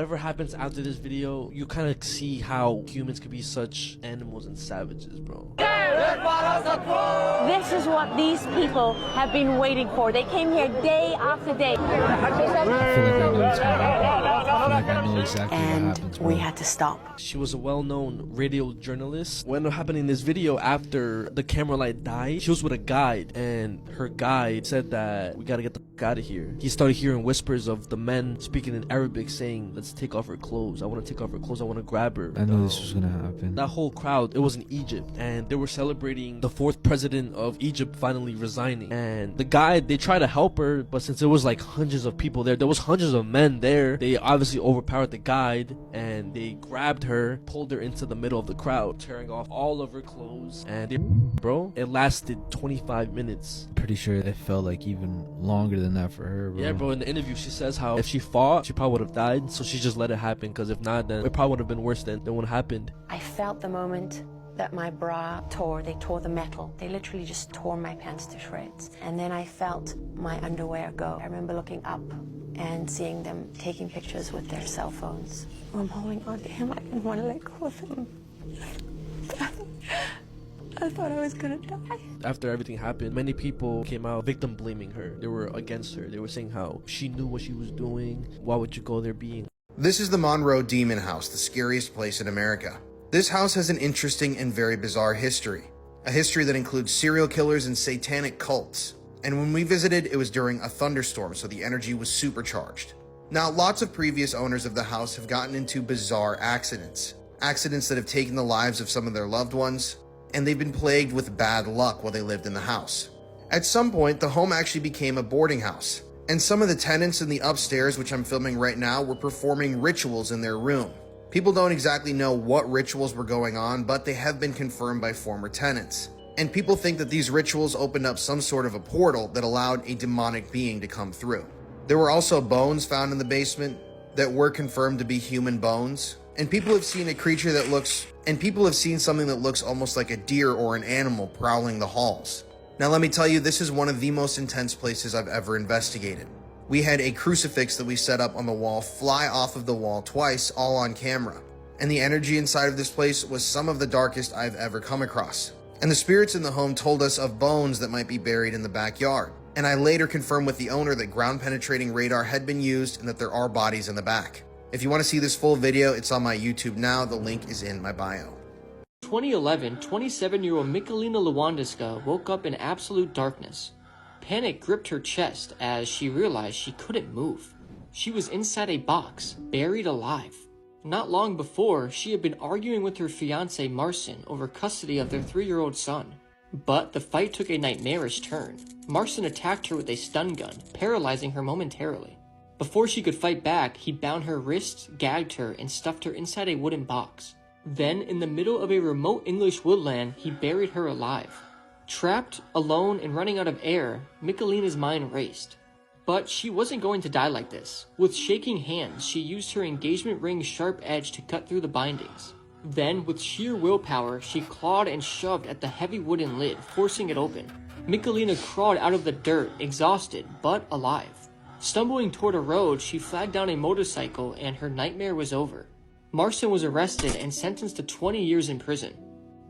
Whatever happens after this video, you kind of see how humans could be such animals and savages, bro. This is what these people have been waiting for. They came here day after day. I feel like I know what's gonna happen. I feel like I know exactly what happens, bro. We had to stop. She was a well-known radio journalist. What ended up happening in this video, after the camera light died, she was with a guide, and her guide said that we gotta get the fuck out of here. He started hearing whispers of the men speaking in Arabic saying, let's take off her clothes. I want to take off her clothes. I want to grab her. I knew this was gonna happen. That whole crowd, it was in Egypt, and they were celebrating the 4th president of Egypt finally resigning. And the guy, they tried to help her, but since there was like hundreds of people there was hundreds of men there, they obviously overpowered the guide, and they grabbed her, pulled her into the middle of the crowd, tearing off all of her clothes. And bro, it lasted 25 minutes. I'm pretty sure it felt like even longer than that for her, bro. Yeah, bro, in the interview she says how if she fought, she probably would have died, so she just let it happen, because if not, then it probably would have been worse than what happened. I felt the moment that my bra tore. They tore the metal. They literally just tore my pants to shreds. And then I felt my underwear go. I remember looking up and seeing them taking pictures with their cell phones. I'm holding on to him. I didn't want to let go of him. I thought I was gonna die. After everything happened, many people came out victim blaming her. They were against her. They were saying how she knew what she was doing. Why would you go there being... This is the Monroe Demon House, the scariest place in America. This house has an interesting and very bizarre history. A history that includes serial killers and satanic cults. And when we visited, it was during a thunderstorm, so the energy was supercharged. Now, lots of previous owners of the house have gotten into bizarre accidents. Accidents that have taken the lives of some of their loved ones, and they've been plagued with bad luck while they lived in the house. At some point, the home actually became a boarding house, and some of the tenants in the upstairs, which I'm filming right now, were performing rituals in their room. People don't exactly know what rituals were going on, but they have been confirmed by former tenants. And people think that these rituals opened up some sort of a portal that allowed a demonic being to come through. There were also bones found in the basement that were confirmed to be human bones. And people have seen something that looks almost like a deer or an animal prowling the halls. Now let me tell you, this is one of the most intense places I've ever investigated. We had a crucifix that we set up on the wall fly off of the wall twice, all on camera. And the energy inside of this place was some of the darkest I've ever come across. And the spirits in the home told us of bones that might be buried in the backyard. And I later confirmed with the owner that ground penetrating radar had been used and that there are bodies in the back. If you want to see this full video, it's on my YouTube now. The link is in my bio. 2011, 27-year-old Michalina Lewandowska woke up in absolute darkness. Panic gripped her chest as she realized she couldn't move. She was inside a box, buried alive. Not long before, she had been arguing with her fiancé Marcin over custody of their 3-year-old son. But the fight took a nightmarish turn. Marcin attacked her with a stun gun, paralyzing her momentarily. Before she could fight back, he bound her wrists, gagged her, and stuffed her inside a wooden box. Then, in the middle of a remote English woodland, he buried her alive. Trapped, alone, and running out of air, Michalina's mind raced. But she wasn't going to die like this. With shaking hands, she used her engagement ring's sharp edge to cut through the bindings. Then, with sheer willpower, she clawed and shoved at the heavy wooden lid, forcing it open. Michalina crawled out of the dirt, exhausted, but alive. Stumbling toward a road, she flagged down a motorcycle and her nightmare was over. Marcin was arrested and sentenced to 20 years in prison.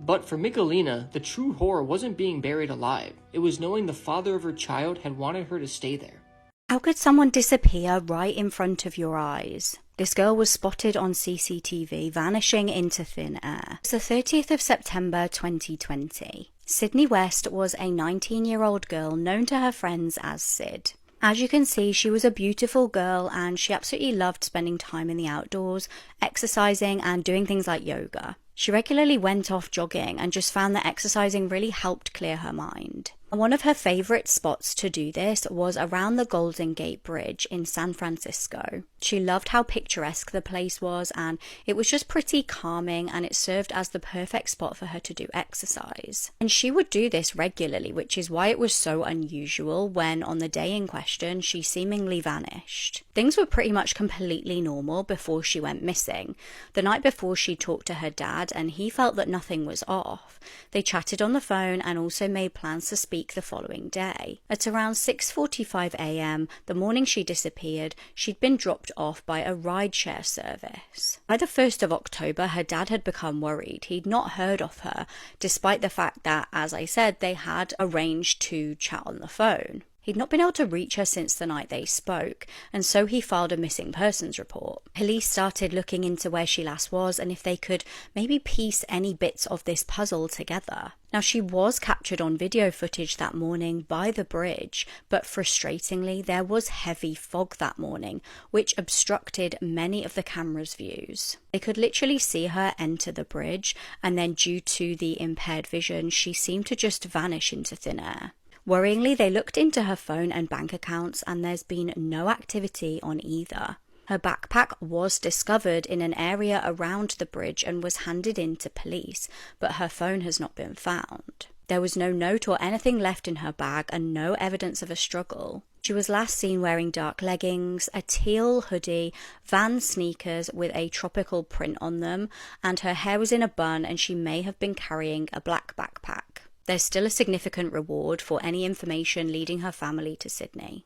But for Michalina, the true horror wasn't being buried alive. It was knowing the father of her child had wanted her to stay there. How could someone disappear right in front of your eyes? This girl was spotted on CCTV vanishing into thin air. It's the 30th of September 2020. Sydney West was a 19-year-old girl known to her friends as Sid. As you can see, she was a beautiful girl and she absolutely loved spending time in the outdoors, exercising and doing things like yoga. She regularly went off jogging and just found that exercising really helped clear her mind. One of her favourite spots to do this was around the Golden Gate Bridge in San Francisco. She loved how picturesque the place was and it was just pretty calming and it served as the perfect spot for her to do exercise. And she would do this regularly, which is why it was so unusual when on the day in question she seemingly vanished. Things were pretty much completely normal before she went missing. The night before she talked to her dad dad, and he felt that nothing was off. They chatted on the phone and also made plans to speak the following day. At around 6:45 a.m, the morning she disappeared, she'd been dropped off by a rideshare service. By the 1st of October, her dad had become worried. He'd not heard of her, despite the fact that, as I said, they had arranged to chat on the phone. He'd not been able to reach her since the night they spoke, and so he filed a missing persons report. Police started looking into where she last was and if they could maybe piece any bits of this puzzle together. Now, she was captured on video footage that morning by the bridge, but frustratingly, there was heavy fog that morning, which obstructed many of the camera's views. They could literally see her enter the bridge, and then due to the impaired vision, she seemed to just vanish into thin air. Worryingly, they looked into her phone and bank accounts, and there's been no activity on either. Her backpack was discovered in an area around the bridge and was handed in to police, but her phone has not been found. There was no note or anything left in her bag and no evidence of a struggle. She was last seen wearing dark leggings, a teal hoodie, Vans sneakers with a tropical print on them, and her hair was in a bun, and she may have been carrying a black backpack. There's still a significant reward for any information leading her family to Sydney.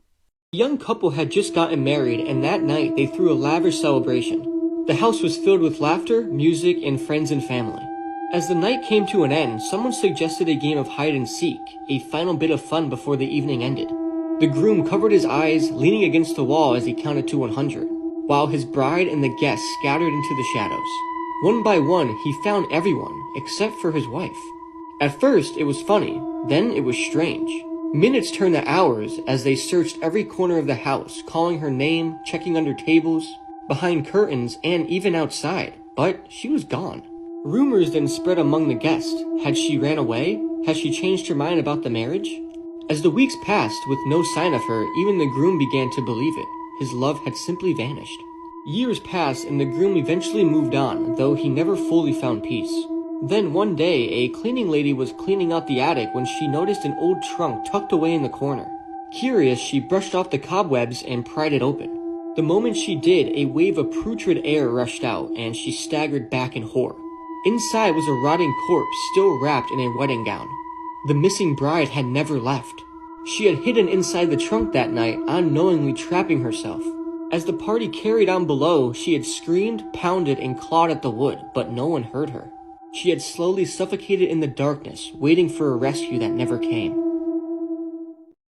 The young couple had just gotten married, and that night they threw a lavish celebration. The house was filled with laughter, music, and friends and family. As the night came to an end, someone suggested a game of hide and seek, a final bit of fun before the evening ended. The groom covered his eyes, leaning against the wall as he counted to 100, while his bride and the guests scattered into the shadows. One by one, he found everyone, except for his wife. At first, it was funny, then it was strange. Minutes turned to hours as they searched every corner of the house, calling her name, checking under tables, behind curtains, and even outside, but she was gone. Rumors then spread among the guests. Had she ran away? Had she changed her mind about the marriage? As the weeks passed with no sign of her, even the groom began to believe it. His love had simply vanished. Years passed and the groom eventually moved on, though he never fully found peace. Then one day, a cleaning lady was cleaning out the attic when she noticed an old trunk tucked away in the corner. Curious, she brushed off the cobwebs and pried it open. The moment she did, a wave of putrid air rushed out, and she staggered back in horror. Inside was a rotting corpse still wrapped in a wedding gown. The missing bride had never left. She had hidden inside the trunk that night, unknowingly trapping herself. As the party carried on below, she had screamed, pounded, and clawed at the wood, but no one heard her. She had slowly suffocated in the darkness, waiting for a rescue that never came.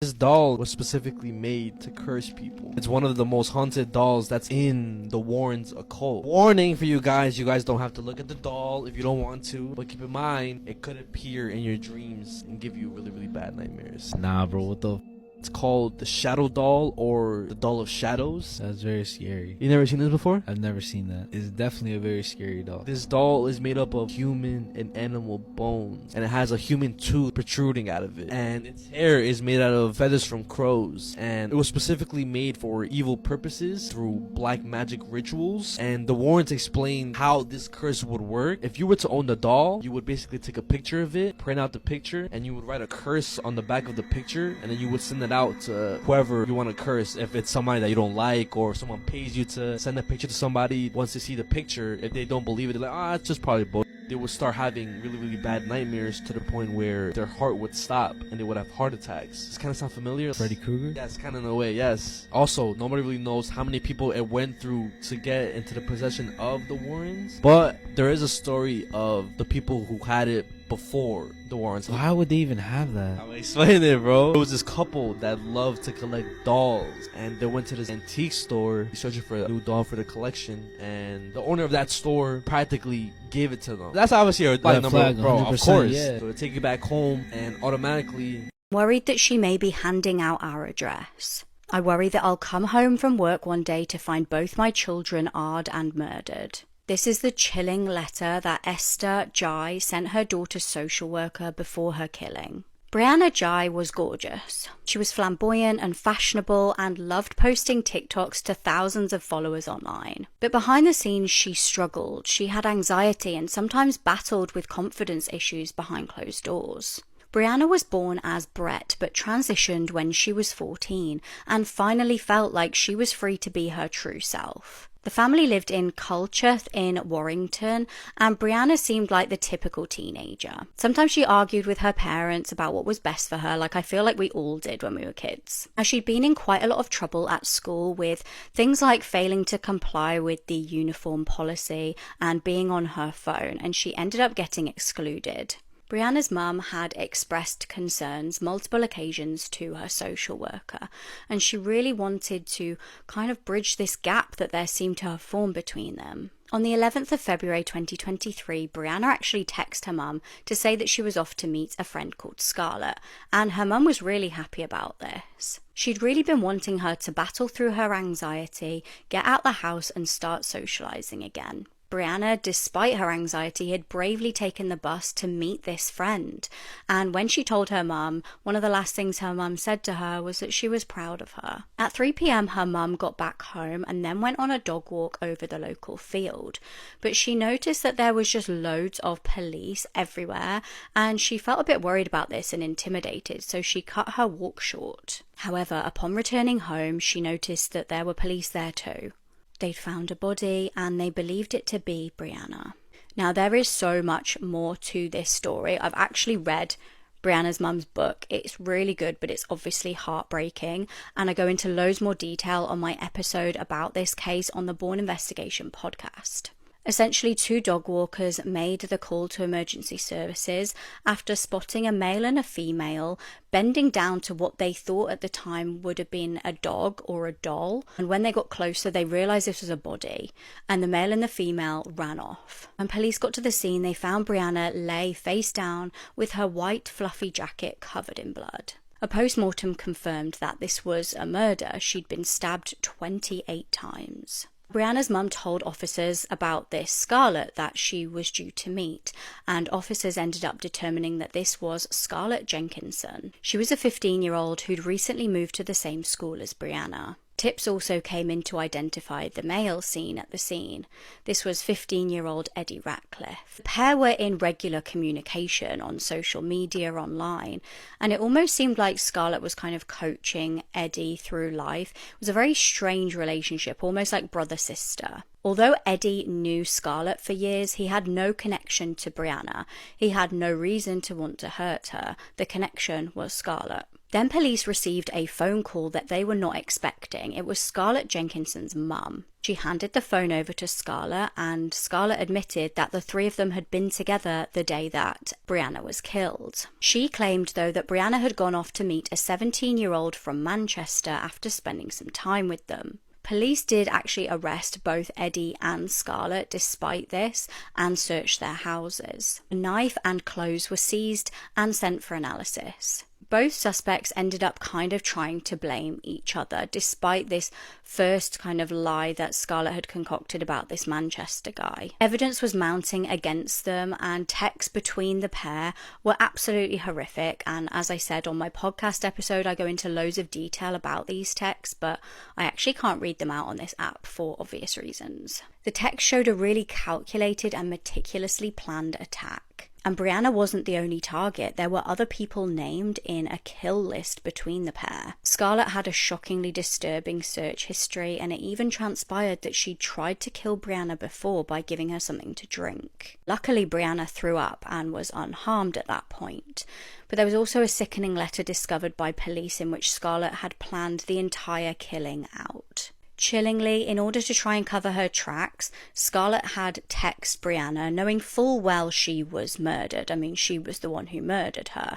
This doll was specifically made to curse people. It's one of the most haunted dolls that's in the Warrens occult. Warning for you guys don't have to look at the doll if you don't want to, but keep in mind, it could appear in your dreams and give you really, really bad nightmares. Nah, bro, what the? It's called the Shadow Doll or the Doll of Shadows. That's very scary. You never seen this before? I've never seen that. It's definitely a very scary doll. This doll is made up of human and animal bones, and it has a human tooth protruding out of it, and its hair is made out of feathers from crows, and it was specifically made for evil purposes through black magic rituals. And the Warrens explain how this curse would work. If you were to own the doll, you would basically take a picture of it, print out the picture, and you would write a curse on the back of the picture, and then you would send it out to whoever you want to curse. If it's somebody that you don't like, or if someone pays you to send a picture to somebody, once they see the picture, if they don't believe it, they're like, it's just probably bullshit. They would start having really, really bad nightmares to the point where their heart would stop and they would have heart attacks. Does kind of sound familiar? Freddy Krueger? Yes, kind of in a way, yes. Also, nobody really knows how many people it went through to get into the possession of the Warrens, but there is a story of the people who had it before the Warrens. Why would they even have that? I'll explain it, bro. There was this couple that loved to collect dolls, and they went to this antique store searching for a new doll for the collection, and the owner of that store practically gave it to them. That's obviously a Black number, flag, bro, of 100%, course. yeah. So they take it back home, and automatically... Worried that she may be handing out our address. I worry that I'll come home from work one day to find both my children odd and murdered. This is the chilling letter that Esther Jai sent her daughter's social worker before her killing. Brianna Jai was gorgeous. She was flamboyant and fashionable and loved posting TikToks to thousands of followers online. But behind the scenes, she struggled. She had anxiety and sometimes battled with confidence issues behind closed doors. Brianna was born as Brett but transitioned when she was 14 and finally felt like she was free to be her true self. The family lived in Culcheth in Warrington, and Brianna seemed like the typical teenager. Sometimes she argued with her parents about what was best for her, like I feel like we all did when we were kids. Now, she'd been in quite a lot of trouble at school with things like failing to comply with the uniform policy and being on her phone, and she ended up getting excluded. Brianna's mum had expressed concerns multiple occasions to her social worker, and she really wanted to kind of bridge this gap that there seemed to have formed between them. On the 11th of February 2023, Brianna actually texted her mum to say that she was off to meet a friend called Scarlett, and her mum was really happy about this. She'd really been wanting her to battle through her anxiety, get out the house and start socialising again. Brianna, despite her anxiety, had bravely taken the bus to meet this friend. And when she told her mum, one of the last things her mum said to her was that she was proud of her. At 3 p.m, her mum got back home and then went on a dog walk over the local field. But she noticed that there was just loads of police everywhere, and she felt a bit worried about this and intimidated, so she cut her walk short. However, upon returning home, she noticed that there were police there too. They'd found a body and they believed it to be Brianna. Now, there is so much more to this story. I've actually read Brianna's mum's book. It's really good, but it's obviously heartbreaking. And I go into loads more detail on my episode about this case on the Born Investigation podcast. Essentially, 2 dog walkers made the call to emergency services after spotting a male and a female bending down to what they thought at the time would have been a dog or a doll. And when they got closer, they realised this was a body, and the male and the female ran off. When police got to the scene, they found Brianna lay face down with her white fluffy jacket covered in blood. A post-mortem confirmed that this was a murder. She'd been stabbed 28 times. Brianna's mum told officers about this Scarlett that she was due to meet, and officers ended up determining that this was Scarlett Jenkinson. She was a 15-year-old who'd recently moved to the same school as Brianna. Tips also came in to identify the male seen at the scene. This was 15-year-old Eddie Ratcliffe. The pair were in regular communication on social media, online, and it almost seemed like Scarlett was kind of coaching Eddie through life. It was a very strange relationship, almost like brother-sister. Although Eddie knew Scarlett for years, he had no connection to Brianna. He had no reason to want to hurt her. The connection was Scarlett. Then police received a phone call that they were not expecting. It was Scarlett Jenkinson's mum. She handed the phone over to Scarlett, and Scarlett admitted that the 3 of them had been together the day that Brianna was killed. She claimed, though, that Brianna had gone off to meet a 17-year-old from Manchester after spending some time with them. Police did actually arrest both Eddie and Scarlett despite this and searched their houses. A knife and clothes were seized and sent for analysis. Both suspects ended up kind of trying to blame each other, despite this first kind of lie that Scarlett had concocted about this Manchester guy. Evidence was mounting against them, and texts between the pair were absolutely horrific. And as I said on my podcast episode, I go into loads of detail about these texts, but I actually can't read them out on this app for obvious reasons. The text showed a really calculated and meticulously planned attack. And Brianna wasn't the only target. There were other people named in a kill list between the pair. Scarlett had a shockingly disturbing search history, and it even transpired that she'd tried to kill Brianna before by giving her something to drink. Luckily, Brianna threw up and was unharmed at that point. But there was also a sickening letter discovered by police in which Scarlett had planned the entire killing out. Chillingly, in order to try and cover her tracks, Scarlett had texted Brianna, knowing full well she was murdered. I mean, she was the one who murdered her.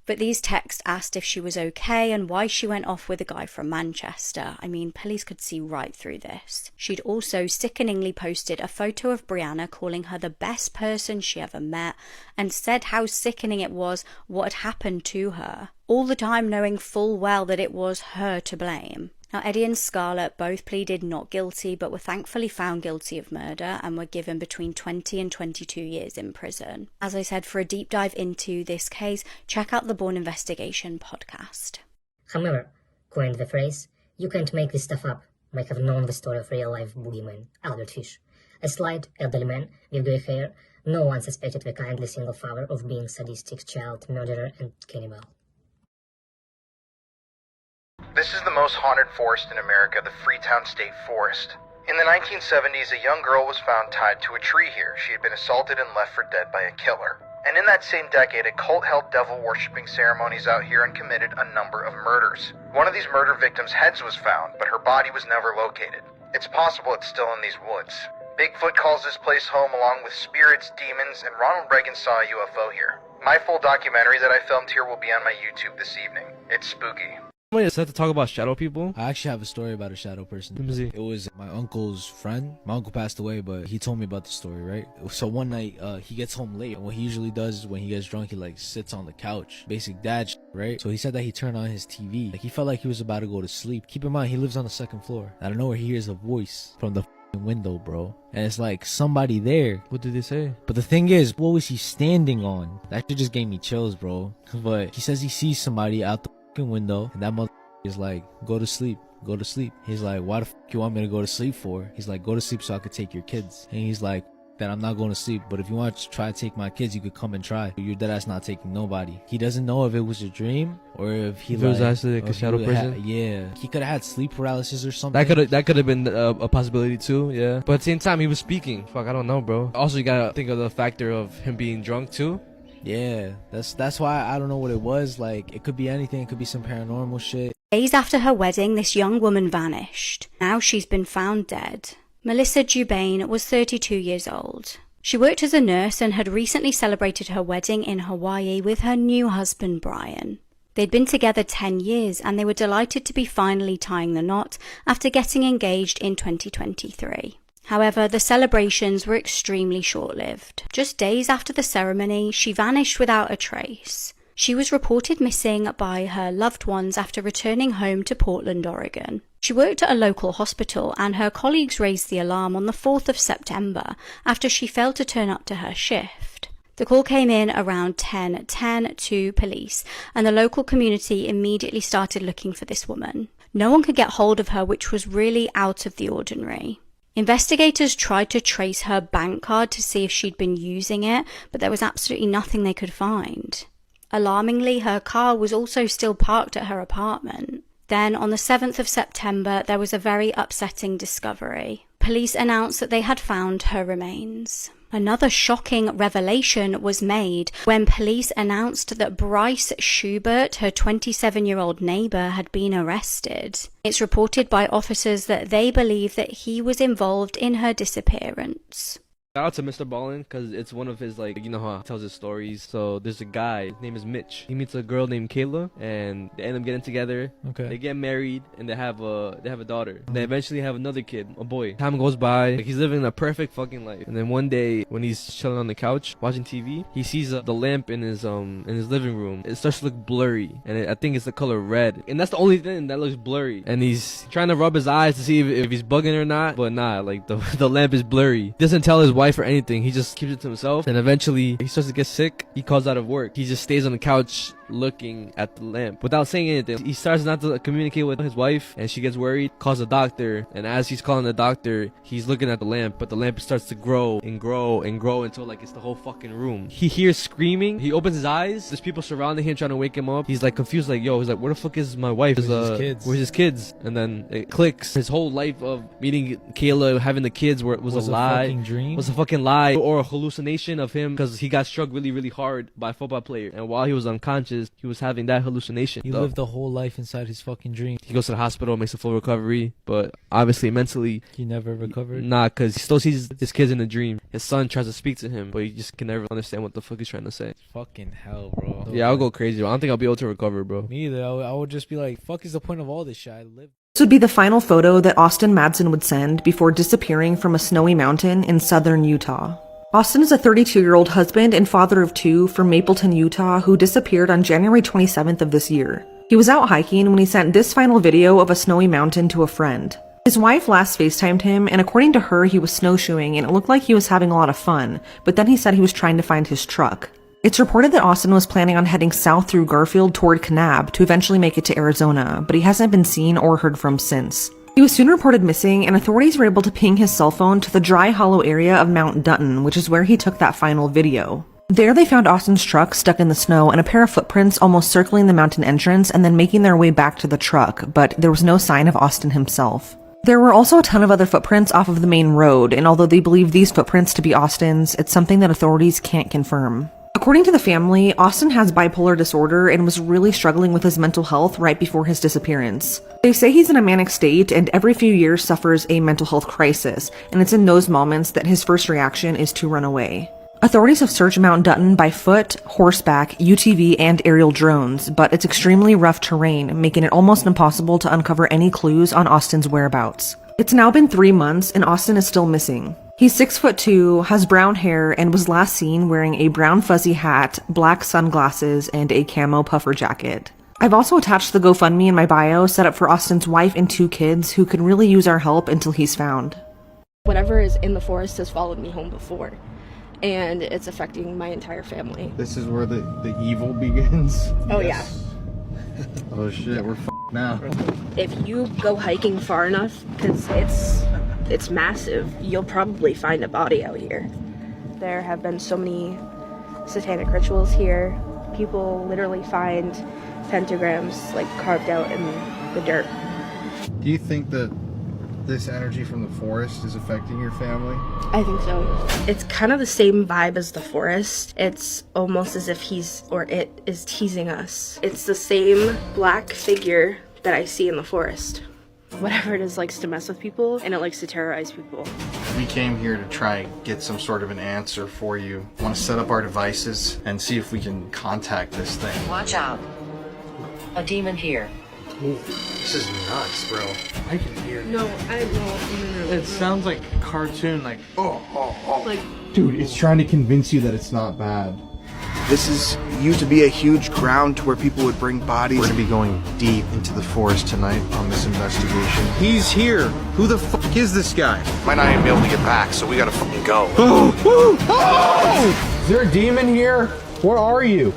But these texts asked if she was okay and why she went off with a guy from Manchester. I mean, police could see right through this. She'd also sickeningly posted a photo of Brianna, calling her the best person she ever met, and said how sickening it was what had happened to her, all the time knowing full well that it was her to blame. Now, Eddie and Scarlett both pleaded not guilty, but were thankfully found guilty of murder and were given between 20 and 22 years in prison. As I said, for a deep dive into this case, check out the Born Investigation podcast. However, coined the phrase, "You can't make this stuff up," might have known the story of real-life boogeyman, Albert Fish. A slight, elderly man with grey hair, no one suspected the kindly single father of being sadistic child murderer and cannibal. This is the most haunted forest in America, the Freetown State Forest. In the 1970s, a young girl was found tied to a tree here. She had been assaulted and left for dead by a killer. And in that same decade, a cult held devil-worshipping ceremonies out here and committed a number of murders. One of these murder victims' heads was found, but her body was never located. It's possible it's still in these woods. Bigfoot calls this place home along with spirits, demons, and Ronald Reagan saw a UFO here. My full documentary that I filmed here will be on my YouTube this evening. It's spooky. Somebody said to talk about shadow people. I actually have a story about a shadow person. Let me see. It was my uncle's friend. My uncle passed away, but he told me about the story, right? So one night, he gets home late. And what he usually does is when he gets drunk, he like sits on the couch. Basic dad shit, right? So he said that he turned on his TV. Like he felt like he was about to go to sleep. Keep in mind, he lives on the second floor. Out of nowhere, he hears a voice from the window, bro. And it's like somebody there. What did they say? But the thing is, what was he standing on? That shit just gave me chills, bro. But he says he sees somebody out the window, and that mother is like, go to sleep, go to sleep. He's like, why the you want me to go to sleep for? He's like, go to sleep so I could take your kids. And he's like, that I'm not going to sleep, but if you want to try to take my kids, you could come and try. You're dead ass not taking nobody. He doesn't know if it was a dream or if he was actually like a shadow person. Yeah, he could have had sleep paralysis or something. That could have been a possibility too. Yeah, but at the same time, he was speaking. Fuck, I don't know, bro. Also, you gotta think of the factor of him being drunk too. Yeah, that's why I don't know what it was. Like, it could be anything. It could be some paranormal shit. Days after her wedding, this young woman vanished. Now she's been found dead. Melissa Dubain was 32 years old. She worked as a nurse and had recently celebrated her wedding in Hawaii with her new husband, Brian. They'd been together 10 years and they were delighted to be finally tying the knot after getting engaged in 2023. However, the celebrations were extremely short-lived. Just days after the ceremony, she vanished without a trace. She was reported missing by her loved ones after returning home to Portland, Oregon. She worked at a local hospital and her colleagues raised the alarm on the 4th of September after she failed to turn up to her shift. The call came in around 10:10 to police and the local community immediately started looking for this woman. No one could get hold of her, which was really out of the ordinary. Investigators tried to trace her bank card to see if she'd been using it, but there was absolutely nothing they could find. Alarmingly, her car was also still parked at her apartment. Then, on the 7th of September, there was a very upsetting discovery. Police announced that they had found her remains. Another shocking revelation was made when police announced that Bryce Schubert, her 27-year-old neighbor, had been arrested. It's reported by officers that they believe that he was involved in her disappearance. Shout out to Mr. Ballin, because it's one of his, like, you know how he tells his stories. So there's a guy, his name is Mitch. He meets a girl named Kayla, and they end up getting together. Okay. They get married, and they have a daughter. They eventually have another kid, a boy. Time goes by, like, he's living a perfect fucking life. And then one day, when he's chilling on the couch watching TV, he sees the lamp in his living room. It starts to look blurry, and I think it's the color red. And that's the only thing that looks blurry. And he's trying to rub his eyes to see if he's bugging or not, but nah, like the lamp is blurry. He doesn't tell his wife or anything. He just keeps it to himself, and eventually he starts to get sick. He calls out of work. He just stays on the couch looking at the lamp without saying anything. He starts not to communicate with his wife, and she gets worried, calls the doctor, and as he's calling the doctor, he's looking at the lamp, but the lamp starts to grow and grow and grow until like it's the whole fucking room. He hears screaming. He opens his eyes. There's people surrounding him trying to wake him up. He's like confused, like, yo, he's like, where the fuck is my wife? Where's his kids? And then it clicks. His whole life of meeting Kayla, having the kids, was a lie. Fucking dream? Was a fucking lie or a hallucination of him, because he got struck really, really hard by a football player, and while he was unconscious, he was having that hallucination. He lived the whole life inside his fucking dream. He goes to the hospital, makes a full recovery, but obviously mentally He never recovered? nah, because he still sees his kids in a dream. His son tries to speak to him, but he just can never understand what the fuck he's trying to say. Fucking hell, bro. Yeah, I'll go crazy. I don't think I'll be able to recover, bro. Me either. I would just be like, fuck is the point of all this shit? I live. This would be the final photo that Austin Madsen would send before disappearing from a snowy mountain in southern Utah. Austin is a 32-year-old husband and father of two from Mapleton, Utah, who disappeared on January 27th of this year. He was out hiking when he sent this final video of a snowy mountain to a friend. His wife last FaceTimed him, and according to her, he was snowshoeing and it looked like he was having a lot of fun, but then he said he was trying to find his truck. It's reported that Austin was planning on heading south through Garfield toward Kanab to eventually make it to Arizona, but he hasn't been seen or heard from since. He was soon reported missing, and authorities were able to ping his cell phone to the dry hollow area of Mount Dutton, which is where he took that final video. There they found Austin's truck stuck in the snow and a pair of footprints almost circling the mountain entrance and then making their way back to the truck, but there was no sign of Austin himself. There were also a ton of other footprints off of the main road, and although they believe these footprints to be Austin's, it's something that authorities can't confirm. According to the family, Austin has bipolar disorder and was really struggling with his mental health right before his disappearance. They say he's in a manic state and every few years suffers a mental health crisis, and it's in those moments that his first reaction is to run away. Authorities have searched Mount Dutton by foot, horseback, UTV, and aerial drones, but it's extremely rough terrain, making it almost impossible to uncover any clues on Austin's whereabouts. It's now been 3 months and Austin is still missing. He's 6'2", has brown hair, and was last seen wearing a brown fuzzy hat, black sunglasses, and a camo puffer jacket. I've also attached the GoFundMe in my bio set up for Austin's wife and 2 kids who could really use our help until he's found. Whatever is in the forest has followed me home before, and it's affecting my entire family. This is where the evil begins? Oh, yes. Yeah. Oh shit, we're f***ed now. If you go hiking far enough, because it's massive, you'll probably find a body out here. There have been so many satanic rituals here. People literally find pentagrams like carved out in the dirt. Do you think that this energy from the forest is affecting your family? I think so. It's kind of the same vibe as the forest. It's almost as if it is teasing us. It's the same black figure that I see in the forest. Whatever it is likes to mess with people, and it likes to terrorize people. We came here to try and get some sort of an answer for you. I want to set up our devices and see if we can contact this thing. Watch out. A demon here. This is nuts, bro. I can hear it. No. It sounds like a cartoon, like, Like, dude, it's trying to convince you that it's not bad. This is used to be a huge ground to where people would bring bodies. We're gonna be going deep into the forest tonight on this investigation. He's here. Who the fuck is this guy? Might not even be able to get back, so we gotta fucking go. Is there a demon here? Where are you?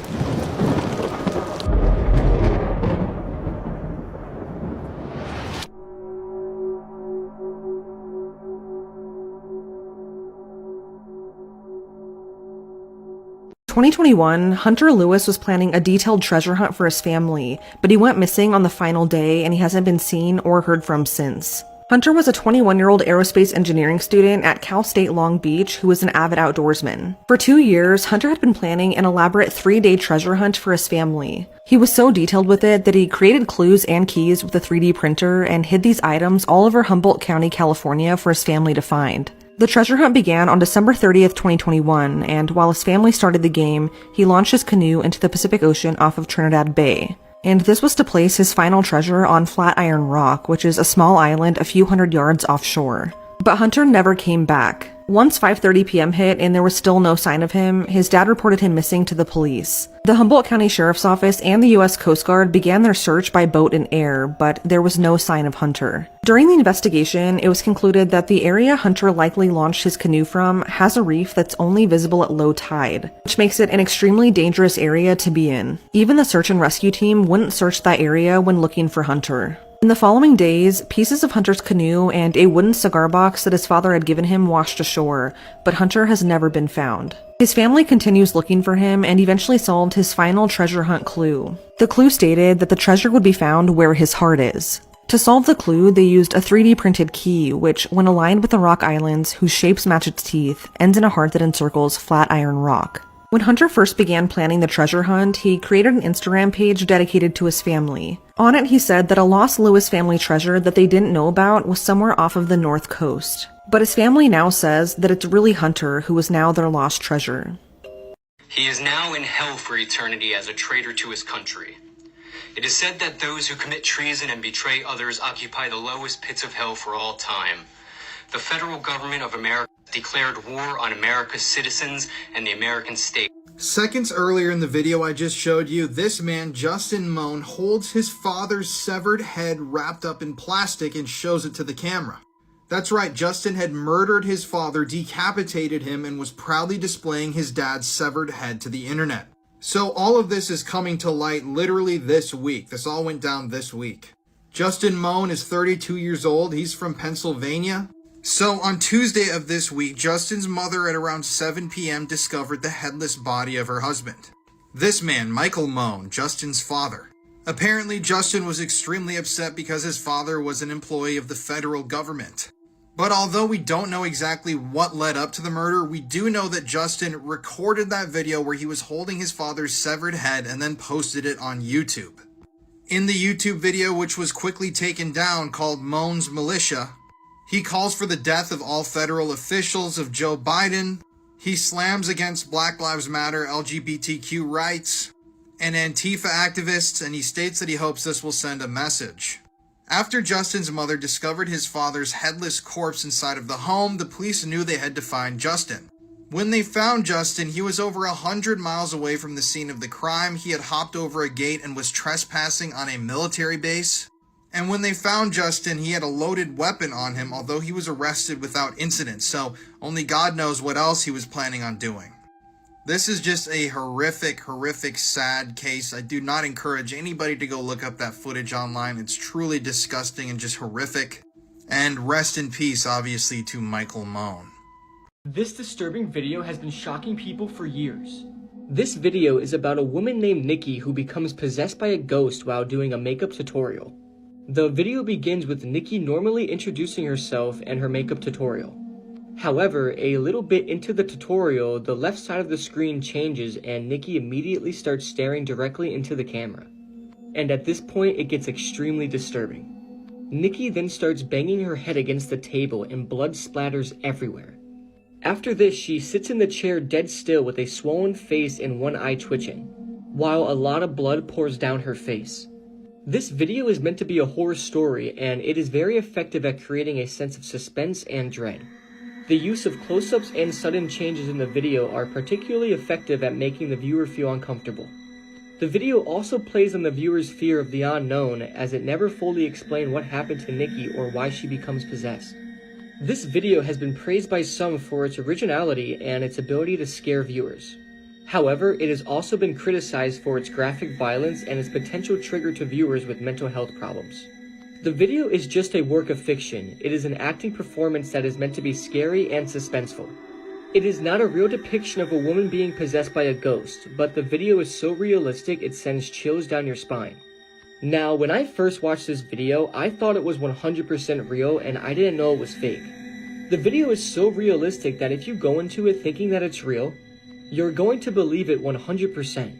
2021, Hunter Lewis was planning a detailed treasure hunt for his family, but he went missing on the final day and he hasn't been seen or heard from since. Hunter was a 21-year-old aerospace engineering student at Cal State Long Beach who was an avid outdoorsman. For 2 years, Hunter had been planning an elaborate 3-day treasure hunt for his family. He was so detailed with it that he created clues and keys with a 3D printer and hid these items all over Humboldt County, California for his family to find. The treasure hunt began on December 30th, 2021, and while his family started the game, he launched his canoe into the Pacific Ocean off of Trinidad Bay. And this was to place his final treasure on Flatiron Rock, which is a small island a few hundred yards offshore. But Hunter never came back. Once 5:30 p.m. hit and there was still no sign of him, his dad reported him missing to the police. The Humboldt County Sheriff's Office and the U.S. Coast Guard began their search by boat and air, but there was no sign of Hunter. During the investigation, it was concluded that the area Hunter likely launched his canoe from has a reef that's only visible at low tide, which makes it an extremely dangerous area to be in. Even the search and rescue team wouldn't search that area when looking for Hunter. In the following days, pieces of Hunter's canoe and a wooden cigar box that his father had given him washed ashore, but Hunter has never been found. His family continues looking for him and eventually solved his final treasure hunt clue. The clue stated that the treasure would be found where his heart is. To solve the clue, they used a 3D printed key, which, when aligned with the rock islands whose shapes match its teeth, ends in a heart that encircles Flatiron Rock. When Hunter first began planning the treasure hunt, he created an Instagram page dedicated to his family. On it, he said that a lost Lewis family treasure that they didn't know about was somewhere off of the North Coast. But his family now says that it's really Hunter who is now their lost treasure. He is now in hell for eternity as a traitor to his country. It is said that those who commit treason and betray others occupy the lowest pits of hell for all time. The federal government of America declared war on America's citizens and the American state. Seconds earlier in the video I just showed you, this man, Justin Moan, holds his father's severed head wrapped up in plastic and shows it to the camera. That's right, Justin had murdered his father, decapitated him, and was proudly displaying his dad's severed head to the internet. So all of this is coming to light literally this week. This all went down this week. Justin Moan is 32 years old. He's from Pennsylvania. So on Tuesday of this week, Justin's mother at around 7 p.m. discovered the headless body of her husband. This man, Michael Moan, Justin's father. Apparently, Justin was extremely upset because his father was an employee of the federal government. But although we don't know exactly what led up to the murder, we do know that Justin recorded that video where he was holding his father's severed head and then posted it on YouTube. In the YouTube video, which was quickly taken down, called Moan's Militia, he calls for the death of all federal officials of Joe Biden. He slams against Black Lives Matter, LGBTQ rights, and Antifa activists, and he states that he hopes this will send a message. After Justin's mother discovered his father's headless corpse inside of the home, the police knew they had to find Justin. When they found Justin, he was over 100 miles away from the scene of the crime. He had hopped over a gate and was trespassing on a military base. And when they found Justin, he had a loaded weapon on him, although he was arrested without incident, so only God knows what else he was planning on doing. This is just a horrific, sad case. I do not encourage anybody to go look up that footage online. It's truly disgusting and just horrific. And rest in peace, obviously, to Michael Moan. This disturbing video has been shocking people for years. This video is about a woman named Nikki who becomes possessed by a ghost while doing a makeup tutorial. The video begins with Nikki normally introducing herself and her makeup tutorial. However, a little bit into the tutorial, the left side of the screen changes and Nikki immediately starts staring directly into the camera. And at this point, it gets extremely disturbing. Nikki then starts banging her head against the table and blood splatters everywhere. After this, she sits in the chair dead still with a swollen face and one eye twitching, while a lot of blood pours down her face. This video is meant to be a horror story, and it is very effective at creating a sense of suspense and dread. The use of close-ups and sudden changes in the video are particularly effective at making the viewer feel uncomfortable. The video also plays on the viewer's fear of the unknown, as it never fully explains what happened to Nikki or why she becomes possessed. This video has been praised by some for its originality and its ability to scare viewers. However, it has also been criticized for its graphic violence and its potential trigger to viewers with mental health problems. The video is just a work of fiction. It is an acting performance that is meant to be scary and suspenseful. It is not a real depiction of a woman being possessed by a ghost, but the video is so realistic it sends chills down your spine. Now, when I first watched this video, I thought it was 100% real and I didn't know it was fake. The video is so realistic that if you go into it thinking that it's real, you're going to believe it 100%.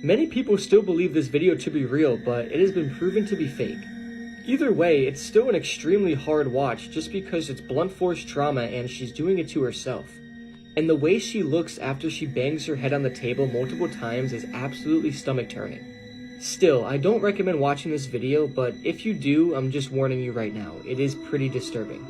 Many people still believe this video to be real, but it has been proven to be fake. Either way, it's still an extremely hard watch just because it's blunt force trauma and she's doing it to herself. And the way she looks after she bangs her head on the table multiple times is absolutely stomach-turning. Still, I don't recommend watching this video, but if you do, I'm just warning you right now, it is pretty disturbing.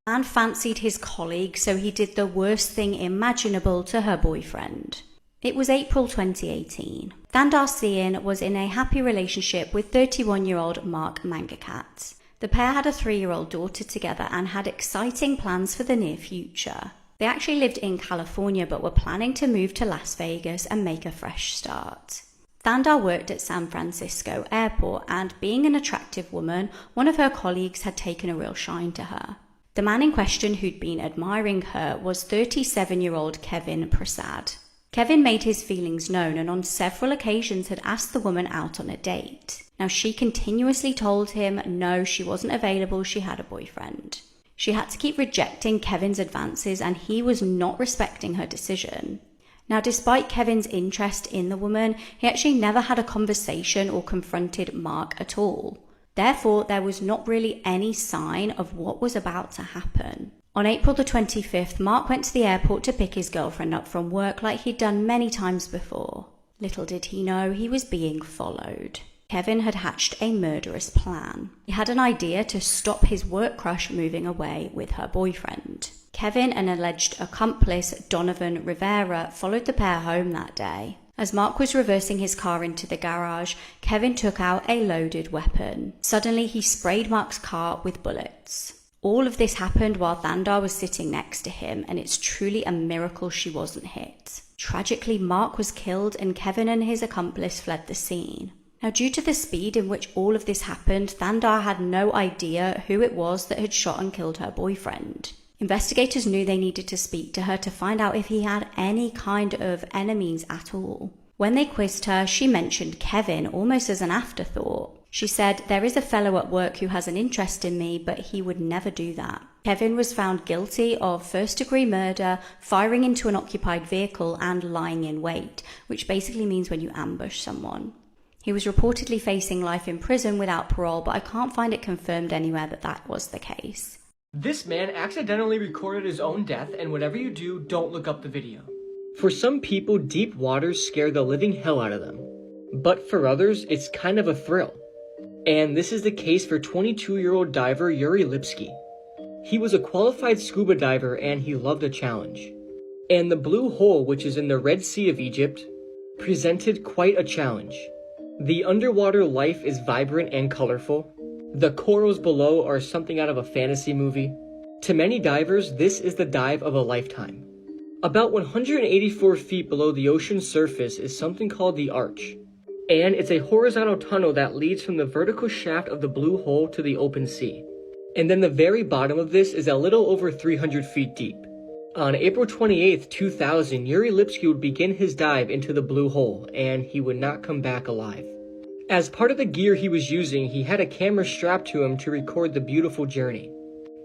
And fancied his colleague, so he did the worst thing imaginable to her boyfriend. It was April 2018. Thandar Singh was in a happy relationship with 31-year-old Mark Mangakat. The pair had a 3-year-old daughter together and had exciting plans for the near future. They actually lived in California but were planning to move to Las Vegas and make a fresh start. Thandar worked at San Francisco Airport, and being an attractive woman, one of her colleagues had taken a real shine to her. The man in question who'd been admiring her was 37-year-old Kevin Prasad. Kevin made his feelings known and on several occasions had asked the woman out on a date. Now, she continuously told him no, she wasn't available, she had a boyfriend. She had to keep rejecting Kevin's advances and he was not respecting her decision. Now, despite Kevin's interest in the woman, he actually never had a conversation or confronted Mark at all. Therefore, there was not really any sign of what was about to happen. On April the 25th, Mark went to the airport to pick his girlfriend up from work like he'd done many times before. Little did he know he was being followed. Kevin had hatched a murderous plan. He had an idea to stop his work crush moving away with her boyfriend. Kevin and alleged accomplice Donovan Rivera followed the pair home that day. As Mark was reversing his car into the garage, Kevin took out a loaded weapon. Suddenly, he sprayed Mark's car with bullets. All of this happened while Thandar was sitting next to him, and it's truly a miracle she wasn't hit. Tragically, Mark was killed and Kevin and his accomplice fled the scene. Now, due to the speed in which all of this happened, Thandar had no idea who it was that had shot and killed her boyfriend. Investigators knew they needed to speak to her to find out if he had any kind of enemies at all. When they quizzed her, she mentioned Kevin almost as an afterthought. She said, "There is a fellow at work who has an interest in me, but he would never do that." Kevin was found guilty of first-degree murder, firing into an occupied vehicle, and lying in wait, which basically means when you ambush someone. He was reportedly facing life in prison without parole, but I can't find it confirmed anywhere that that was the case. This man accidentally recorded his own death, and whatever you do, don't look up the video. For some people, deep waters scare the living hell out of them. But for others, it's kind of a thrill. And this is the case for 22-year-old diver Yuri Lipsky. He was a qualified scuba diver and he loved a challenge. And the Blue Hole, which is in the Red Sea of Egypt, presented quite a challenge. The underwater life is vibrant and colorful. The corals below are something out of a fantasy movie. To many divers, this is the dive of a lifetime. About 184 feet below the ocean's surface is something called the Arch. And it's a horizontal tunnel that leads from the vertical shaft of the Blue Hole to the open sea. And then the very bottom of this is a little over 300 feet deep. On April 28, 2000, Yuri Lipsky would begin his dive into the Blue Hole, and he would not come back alive. As part of the gear he was using, he had a camera strapped to him to record the beautiful journey.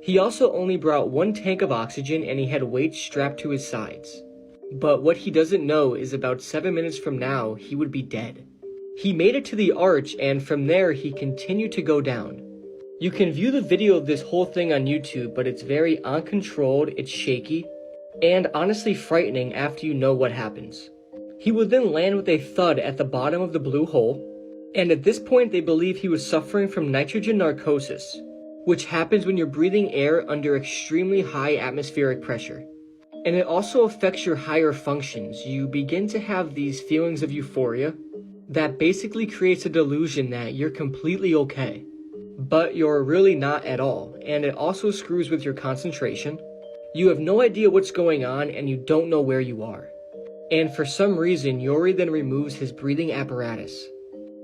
He also only brought 1 tank of oxygen and he had weights strapped to his sides. But what he doesn't know is about 7 minutes from now, he would be dead. He made it to the Arch, and from there he continued to go down. You can view the video of this whole thing on YouTube, but it's very uncontrolled, it's shaky, and honestly frightening after you know what happens. He would then land with a thud at the bottom of the Blue Hole, and at this point they believe he was suffering from nitrogen narcosis, which happens when you're breathing air under extremely high atmospheric pressure. And it also affects your higher functions. You begin to have these feelings of euphoria that basically creates a delusion that you're completely okay. But you're really not at all, and it also screws with your concentration. You have no idea what's going on and you don't know where you are. And for some reason, Yuri then removes his breathing apparatus.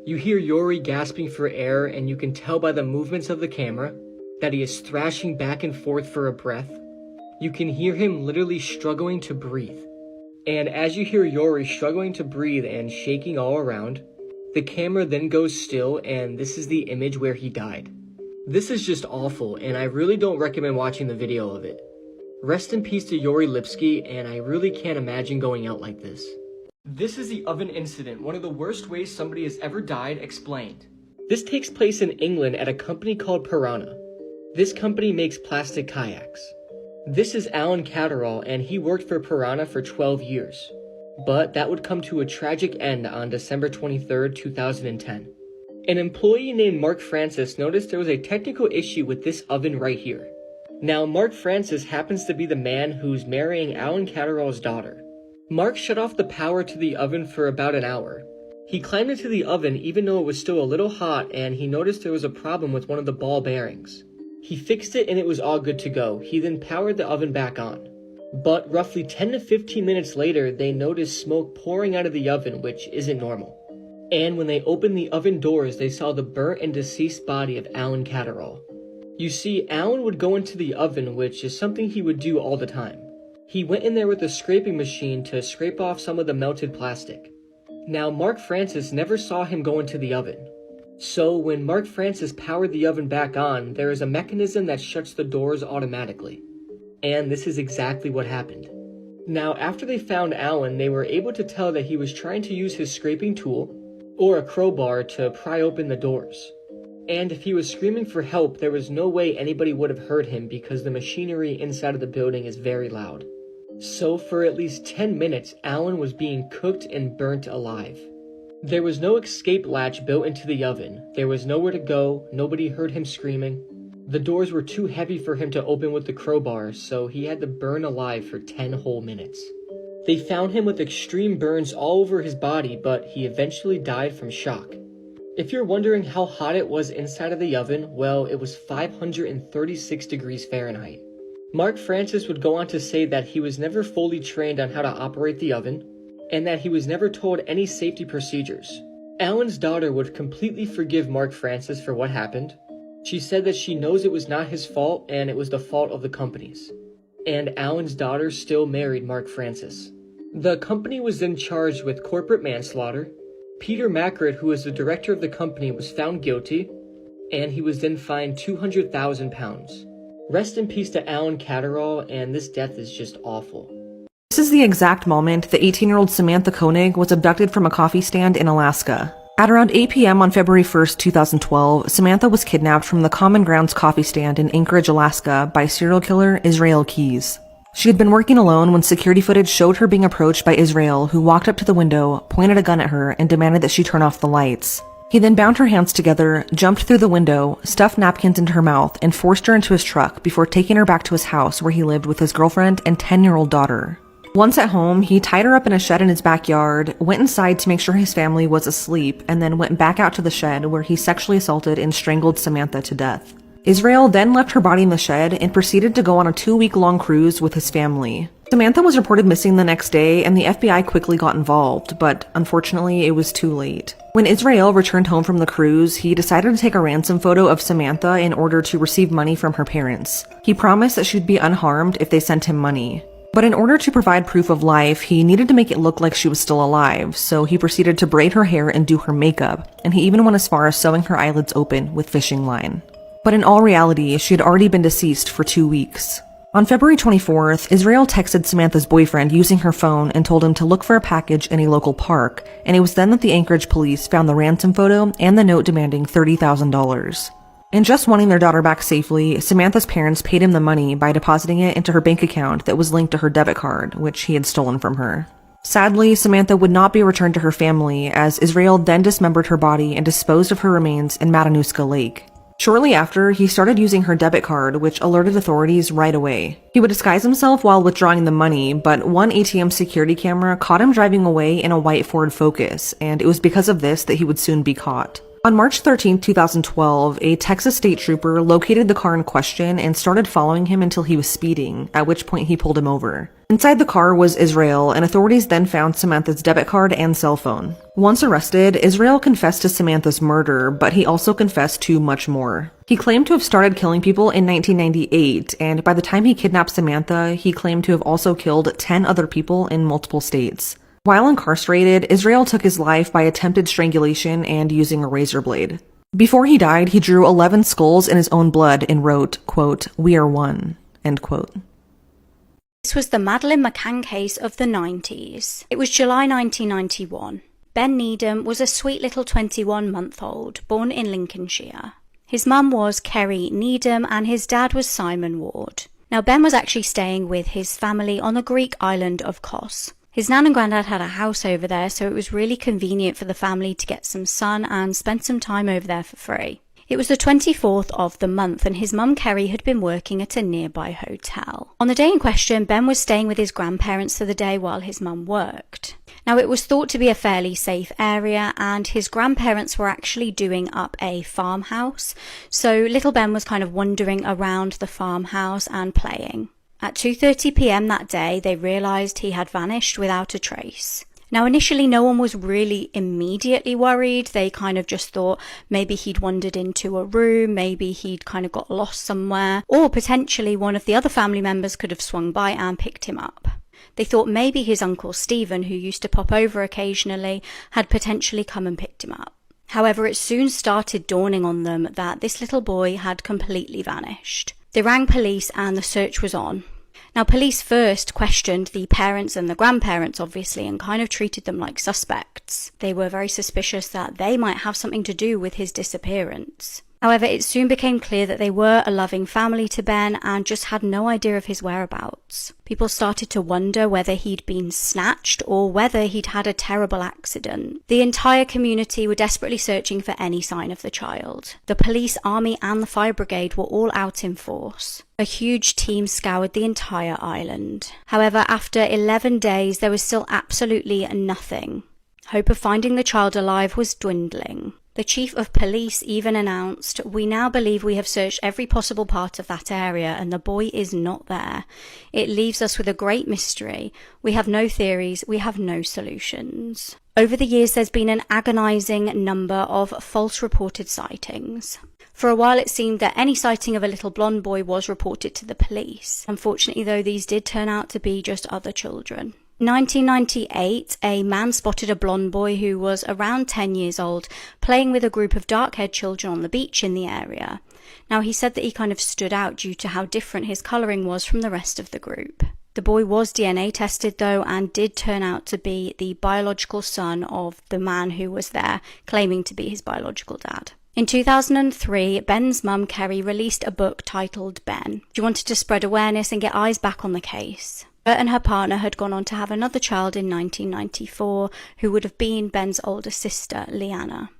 You hear Yuri gasping for air, and you can tell by the movements of the camera that he is thrashing back and forth for a breath. You can hear him literally struggling to breathe. And as you hear Yuri struggling to breathe and shaking all around, the camera then goes still, and this is the image where he died. This is just awful, and I really don't recommend watching the video of it. Rest in peace to Yuri Lipsky, and I really can't imagine going out like this. This is the oven incident, one of the worst ways somebody has ever died, explained. This takes place in England at a company called Piranha. This company makes plastic kayaks. This is Alan Catterall, and he worked for Piranha for 12 years. But that would come to a tragic end on December 23, 2010. An employee named Mark Francis noticed there was a technical issue with this oven right here. Now, Mark Francis happens to be the man who's marrying Alan Catterall's daughter. Mark shut off the power to the oven for about an hour. He climbed into the oven even though it was still a little hot, and he noticed there was a problem with one of the ball bearings. He fixed it and it was all good to go. He then powered the oven back on. But roughly 10 to 15 minutes later, they noticed smoke pouring out of the oven, which isn't normal. And when they opened the oven doors, they saw the burnt and deceased body of Alan Catterall. You see, Alan would go into the oven, which is something he would do all the time. He went in there with a scraping machine to scrape off some of the melted plastic. Now, Mark Francis never saw him go into the oven. So when Mark Francis powered the oven back on, there is a mechanism that shuts the doors automatically. And this is exactly what happened. Now, after they found Alan, they were able to tell that he was trying to use his scraping tool, or a crowbar, to pry open the doors. And if he was screaming for help, there was no way anybody would have heard him because the machinery inside of the building is very loud. So for at least 10 minutes, Alan was being cooked and burnt alive. There was no escape latch built into the oven. There was nowhere to go, nobody heard him screaming. The doors were too heavy for him to open with the crowbar, so he had to burn alive for 10 whole minutes. They found him with extreme burns all over his body, but he eventually died from shock. If you're wondering how hot it was inside of the oven, well, it was 536 degrees Fahrenheit. Mark Francis would go on to say that he was never fully trained on how to operate the oven, and that he was never told any safety procedures. Alan's daughter would completely forgive Mark Francis for what happened. She said that she knows it was not his fault and it was the fault of the company's. And Alan's daughter still married Mark Francis. The company was then charged with corporate manslaughter. Peter Mackert, who was the director of the company, was found guilty, and he was then fined £200,000. Rest in peace to Alan Catterall, and this death is just awful. This is the exact moment the 18-year-old Samantha Koenig was abducted from a coffee stand in Alaska. At around 8 p.m. on February 1st, 2012, Samantha was kidnapped from the Common Grounds coffee stand in Anchorage, Alaska by serial killer Israel Keys. She had been working alone when security footage showed her being approached by Israel, who walked up to the window, pointed a gun at her, and demanded that she turn off the lights. He then bound her hands together, jumped through the window, stuffed napkins into her mouth, and forced her into his truck before taking her back to his house where he lived with his girlfriend and 10-year-old daughter. Once at home, he tied her up in a shed in his backyard, went inside to make sure his family was asleep, and then went back out to the shed where he sexually assaulted and strangled Samantha to death. Israel then left her body in the shed and proceeded to go on a 2-week-long cruise with his family. Samantha was reported missing the next day, and the FBI quickly got involved, but unfortunately it was too late. When Israel returned home from the cruise, he decided to take a ransom photo of Samantha in order to receive money from her parents. He promised that she'd be unharmed if they sent him money. But in order to provide proof of life, he needed to make it look like she was still alive, so he proceeded to braid her hair and do her makeup, and he even went as far as sewing her eyelids open with fishing line. But in all reality, she had already been deceased for 2 weeks. On February 24th, Israel texted Samantha's boyfriend using her phone and told him to look for a package in a local park, and it was then that the Anchorage police found the ransom photo and the note demanding $30,000. And just wanting their daughter back safely, Samantha's parents paid him the money by depositing it into her bank account that was linked to her debit card, which he had stolen from her. Sadly, Samantha would not be returned to her family, as Israel then dismembered her body and disposed of her remains in Matanuska Lake. Shortly after, he started using her debit card, which alerted authorities right away. He would disguise himself while withdrawing the money, but one ATM security camera caught him driving away in a white Ford Focus, and it was because of this that he would soon be caught. On March 13, 2012, a Texas state trooper located the car in question and started following him until he was speeding, at which point he pulled him over. Inside the car was Israel, and authorities then found Samantha's debit card and cell phone. Once arrested, Israel confessed to Samantha's murder, but he also confessed to much more. He claimed to have started killing people in 1998, and by the time he kidnapped Samantha, he claimed to have also killed 10 other people in multiple states. While incarcerated, Israel took his life by attempted strangulation and using a razor blade. Before he died, he drew 11 skulls in his own blood and wrote, quote, "We are one," end quote. This was the Madeleine McCann case of the 90s. It was July 1991. Ben Needham was a sweet little 21-month-old, born in Lincolnshire. His mum was Kerry Needham and his dad was Simon Ward. Now, Ben was actually staying with his family on the Greek island of Kos. His nan and granddad had a house over there, so it was really convenient for the family to get some sun and spend some time over there for free. It was the 24th of the month, and his mum Kerry had been working at a nearby hotel. On the day in question, Ben was staying with his grandparents for the day while his mum worked. Now, it was thought to be a fairly safe area, and his grandparents were actually doing up a farmhouse, so little Ben was kind of wandering around the farmhouse and playing. At 2:30 p.m. that day, they realised he had vanished without a trace. Now, initially, no one was really immediately worried. They kind of just thought maybe he'd wandered into a room, maybe he'd kind of got lost somewhere, or potentially one of the other family members could have swung by and picked him up. They thought maybe his uncle Stephen, who used to pop over occasionally, had potentially come and picked him up. However, it soon started dawning on them that this little boy had completely vanished. They rang police and the search was on. Now, police first questioned the parents and the grandparents, obviously, and kind of treated them like suspects. They were very suspicious that they might have something to do with his disappearance. However, it soon became clear that they were a loving family to Ben and just had no idea of his whereabouts. People started to wonder whether he'd been snatched or whether he'd had a terrible accident. The entire community were desperately searching for any sign of the child. The police, army and the fire brigade were all out in force. A huge team scoured the entire island. However, after 11 days, there was still absolutely nothing. Hope of finding the child alive was dwindling. The chief of police even announced, "We now believe we have searched every possible part of that area and the boy is not there. It leaves us with a great mystery. We have no theories, we have no solutions." Over the years, there's been an agonising number of false reported sightings. For a while, it seemed that any sighting of a little blonde boy was reported to the police. Unfortunately, though, these did turn out to be just other children. 1998, a man spotted a blonde boy who was around 10 years old playing with a group of dark-haired children on the beach in the area. Now, he said that he kind of stood out due to how different his colouring was from the rest of the group. The boy was DNA tested though, and did turn out to be the biological son of the man who was there, claiming to be his biological dad. In 2003, Ben's mum, Kerry, released a book titled Ben. She wanted to spread awareness and get eyes back on the case. Her and her partner had gone on to have another child in 1994, who would have been Ben's older sister, Leanna.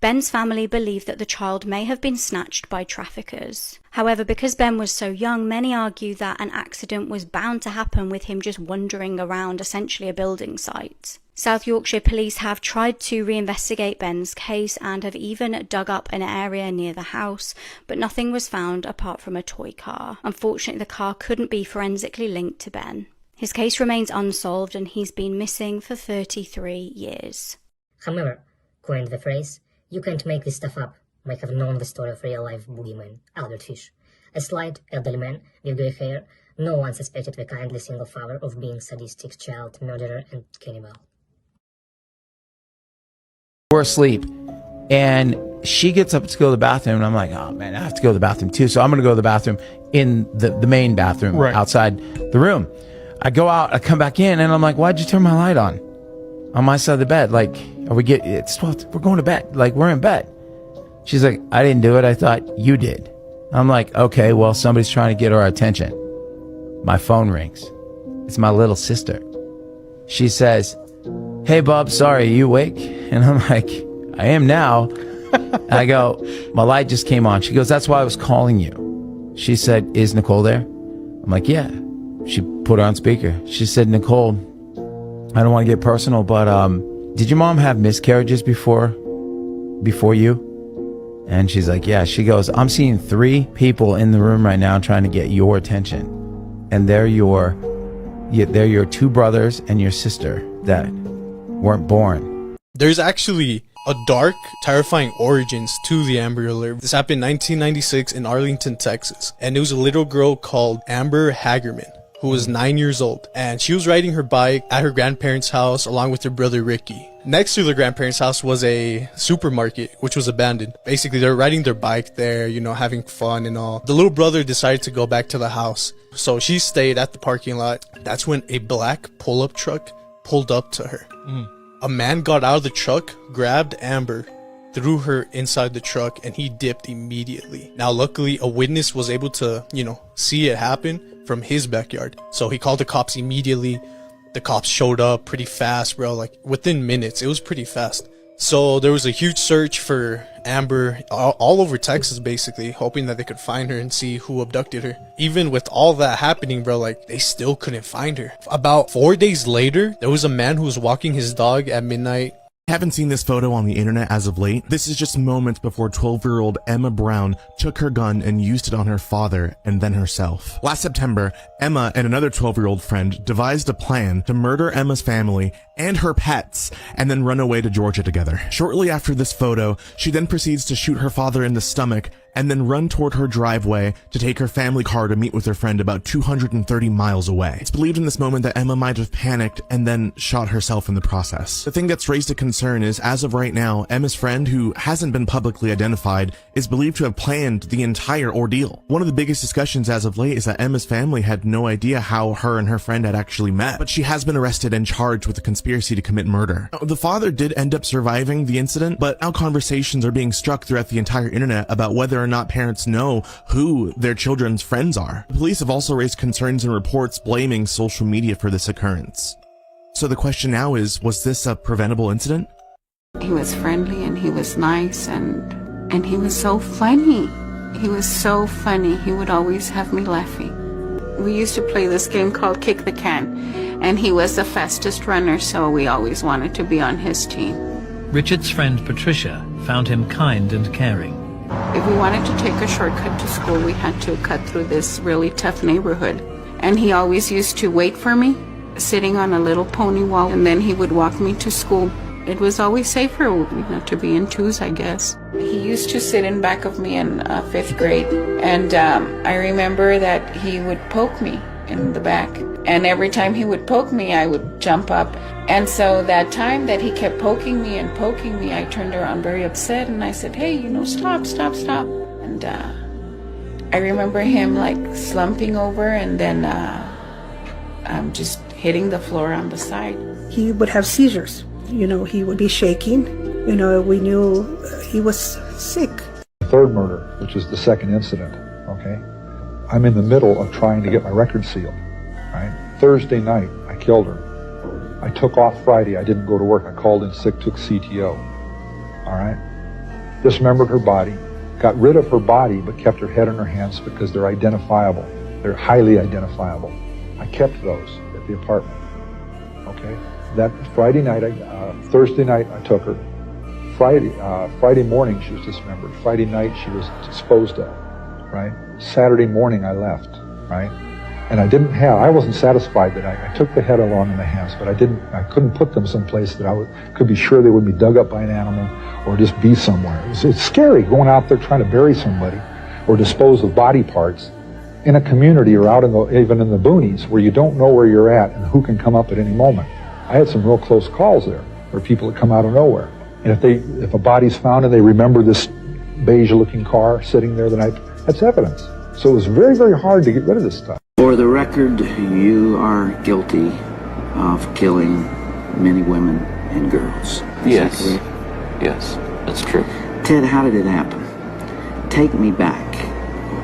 Ben's family believed that the child may have been snatched by traffickers. However, because Ben was so young, many argue that an accident was bound to happen with him just wandering around essentially a building site. South Yorkshire police have tried to reinvestigate Ben's case and have even dug up an area near the house, but nothing was found apart from a toy car. Unfortunately, the car couldn't be forensically linked to Ben. His case remains unsolved and he's been missing for 33 years. However, coined the phrase, "You can't make this stuff up," might have known the story of real-life boogeyman, Albert Fish. A slight, elderly man with grey hair, no one suspected the kindly single father of being sadistic child murderer and cannibal. We're asleep, and she gets up to go to the bathroom, and I'm like, oh man, I have to go to the bathroom too, so I'm gonna go to the bathroom in the main bathroom outside the room. I go out, I come back in, and I'm like, why'd you turn my light on my side of the bed? Like, it's 12, we're going to bed, like we're in bed. She's like, I didn't do it, I thought you did. I'm like, okay, well, somebody's trying to get our attention. My phone rings. It's my little sister. She says, hey Bob, sorry, are you awake? And I'm like, I am now. And I go, my light just came on. She goes, that's why I was calling you. She said, is Nicole there? I'm like, yeah. She put her on speaker. She said, Nicole, I don't want to get personal, but did your mom have miscarriages before you? And she's like, yeah. She goes, I'm seeing 3 people in the room right now trying to get your attention. And they're your 2 brothers and your sister that weren't born. There's actually a dark, terrifying origins to the Amber Alert. This happened in 1996 in Arlington, Texas. And it was a little girl called Amber Hagerman, who was 9 years old. And she was riding her bike at her grandparents' house along with her brother Ricky. Next to the grandparents' house was a supermarket, which was abandoned. Basically, they were riding their bike there, you know, having fun and all. The little brother decided to go back to the house. So she stayed at the parking lot. That's when a black pull-up truck pulled up to her. A man got out of the truck, grabbed Amber, threw her inside the truck, and he dipped immediately. Now, luckily, a witness was able to, see it happen from his backyard. So he called the cops immediately. The cops showed up pretty fast, bro. Like, within minutes. It was pretty fast. So there was a huge search for Amber all over Texas, basically, hoping that they could find her and see who abducted her. Even with all that happening, bro, like, they still couldn't find her. About 4 days later, there was a man who was walking his dog at midnight. Haven't seen this photo on the internet as of late. This is just moments before 12-year-old Emma Brown took her gun and used it on her father and then herself. Last September, Emma and another 12-year-old friend devised a plan to murder Emma's family and her pets and then run away to Georgia together. Shortly after this photo, she then proceeds to shoot her father in the stomach and then run toward her driveway to take her family car to meet with her friend about 230 miles away. It's believed in this moment that Emma might have panicked and then shot herself in the process. The thing that's raised a concern is, as of right now, Emma's friend, who hasn't been publicly identified, is believed to have planned the entire ordeal. One of the biggest discussions as of late is that Emma's family had no idea how her and her friend had actually met, but she has been arrested and charged with a conspiracy to commit murder. The father did end up surviving the incident, but now conversations are being struck throughout the entire internet about whether or not parents know who their children's friends are. The police have also raised concerns and reports blaming social media for this occurrence. So the question now is, was this a preventable incident? He was friendly and he was nice and he was so funny. He was so funny. He would always have me laughing. We used to play this game called Kick the Can, and he was the fastest runner, so we always wanted to be on his team. Richard's friend Patricia found him kind and caring. If we wanted to take a shortcut to school, we had to cut through this really tough neighborhood. And he always used to wait for me, sitting on a little pony wall, and then he would walk me to school. It was always safer, to be in twos, I guess. He used to sit in back of me in 5th grade, and I remember that he would poke me in the back. And every time he would poke me, I would jump up. And so that time that he kept poking me, I turned around very upset and I said, hey, stop. And I remember him like slumping over and then just hitting the floor on the side. He would have seizures. He would be shaking. We knew he was sick. Third murder, which is the second incident, okay? I'm in the middle of trying to get my record sealed, right? Thursday night, I killed her. I took off Friday. I didn't go to work. I called in sick, took CTO, all right? Dismembered her body, got rid of her body, but kept her head in her hands because they're identifiable. They're highly identifiable. I kept those at the apartment, okay? That Friday night, Thursday night, I took her. Friday morning, she was dismembered. Friday night, she was disposed of, right? Saturday morning, I left, right? And I wasn't satisfied that I took the head along in the hands, but I couldn't put them someplace that could be sure they wouldn't be dug up by an animal or just be somewhere. It's scary going out there trying to bury somebody or dispose of body parts in a community or out even in the boonies where you don't know where you're at and who can come up at any moment. I had some real close calls there where people that come out of nowhere. And if a body's found and they remember this beige-looking car sitting there the night, that's evidence. So it was very, very hard to get rid of this stuff. For the record, you are guilty of killing many women and girls. Yes. Yes, that's true. Ted, how did it happen? Take me back.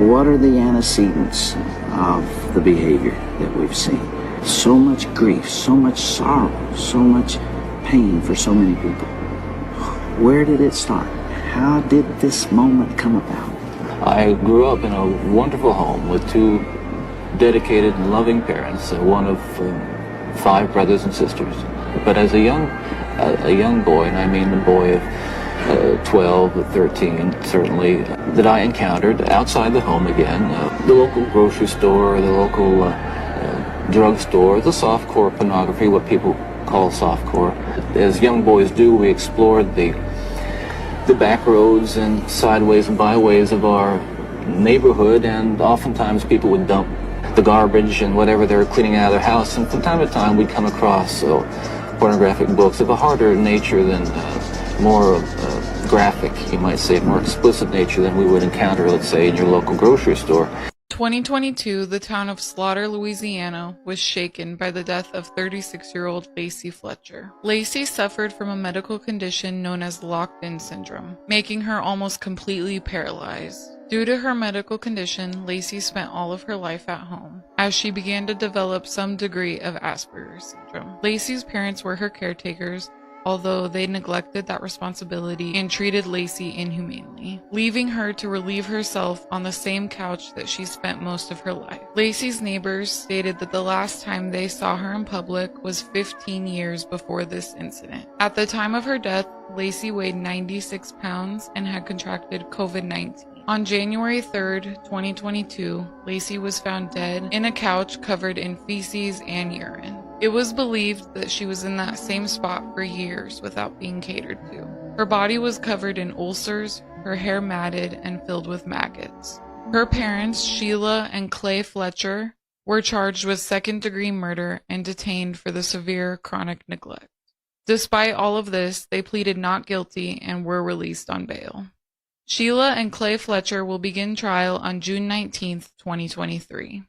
What are the antecedents of the behavior that we've seen? So much grief, so much sorrow, so much pain for so many people. Where did it start? How did this moment come about? I grew up in a wonderful home with two dedicated and loving parents, one of 5 brothers and sisters. But as a young boy, and I mean a boy of 12 or 13, certainly, that I encountered outside the home again, the local grocery store, the local drugstore, the softcore pornography, what people call softcore. As young boys do, we explored the back roads and sideways and byways of our neighborhood, and oftentimes people would dump the garbage and whatever they were cleaning out of their house, and from time to time we'd come across pornographic books of a harder nature than more graphic, you might say, more explicit nature than we would encounter, let's say, in your local grocery store. 2022, the town of Slaughter, Louisiana, was shaken by the death of 36-year-old Lacey Fletcher. Lacey suffered from a medical condition known as locked-in syndrome, making her almost completely paralyzed. Due to her medical condition, Lacey spent all of her life at home, as she began to develop some degree of Asperger's syndrome. Lacey's parents were her caretakers, although they neglected that responsibility and treated Lacey inhumanely, leaving her to relieve herself on the same couch that she spent most of her life. Lacey's neighbors stated that the last time they saw her in public was 15 years before this incident. At the time of her death, Lacey weighed 96 pounds and had contracted COVID-19. On January 3rd, 2022, Lacey was found dead in a couch covered in feces and urine. It was believed that she was in that same spot for years without being catered to. Her body was covered in ulcers, her hair matted and filled with maggots. Her parents, Sheila and Clay Fletcher, were charged with second-degree murder and detained for the severe chronic neglect. Despite all of this, they pleaded not guilty and were released on bail. Sheila and Clay Fletcher will begin trial on June 19, 2023.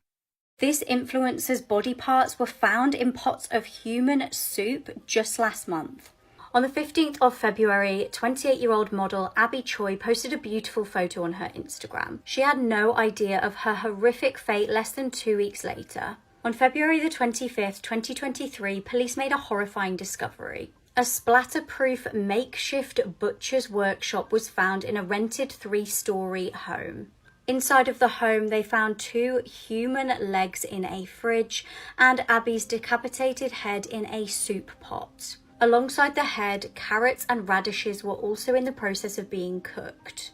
This influencer's body parts were found in pots of human soup just last month. On the 15th of February, 28-year-old model Abby Choi posted a beautiful photo on her Instagram. She had no idea of her horrific fate less than 2 weeks later. On February the 25th, 2023, police made a horrifying discovery. A splatter-proof makeshift butcher's workshop was found in a rented 3-story home. Inside of the home, they found 2 human legs in a fridge and Abby's decapitated head in a soup pot. Alongside the head, carrots and radishes were also in the process of being cooked.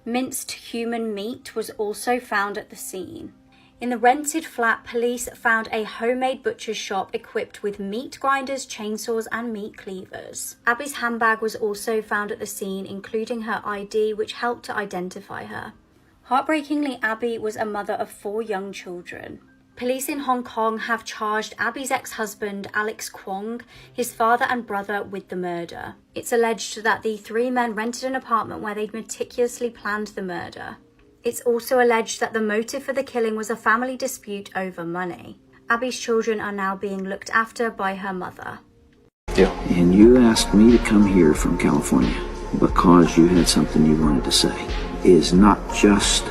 Minced human meat was also found at the scene. In the rented flat, police found a homemade butcher's shop equipped with meat grinders, chainsaws, and meat cleavers. Abby's handbag was also found at the scene, including her ID, which helped to identify her. Heartbreakingly, Abby was a mother of 4 young children. Police in Hong Kong have charged Abby's ex-husband, Alex Kwong, his father and brother with the murder. It's alleged that the three men rented an apartment where they'd meticulously planned the murder. It's also alleged that the motive for the killing was a family dispute over money. Abby's children are now being looked after by her mother. Yeah. And you asked me to come here from California because you had something you wanted to say. It is not just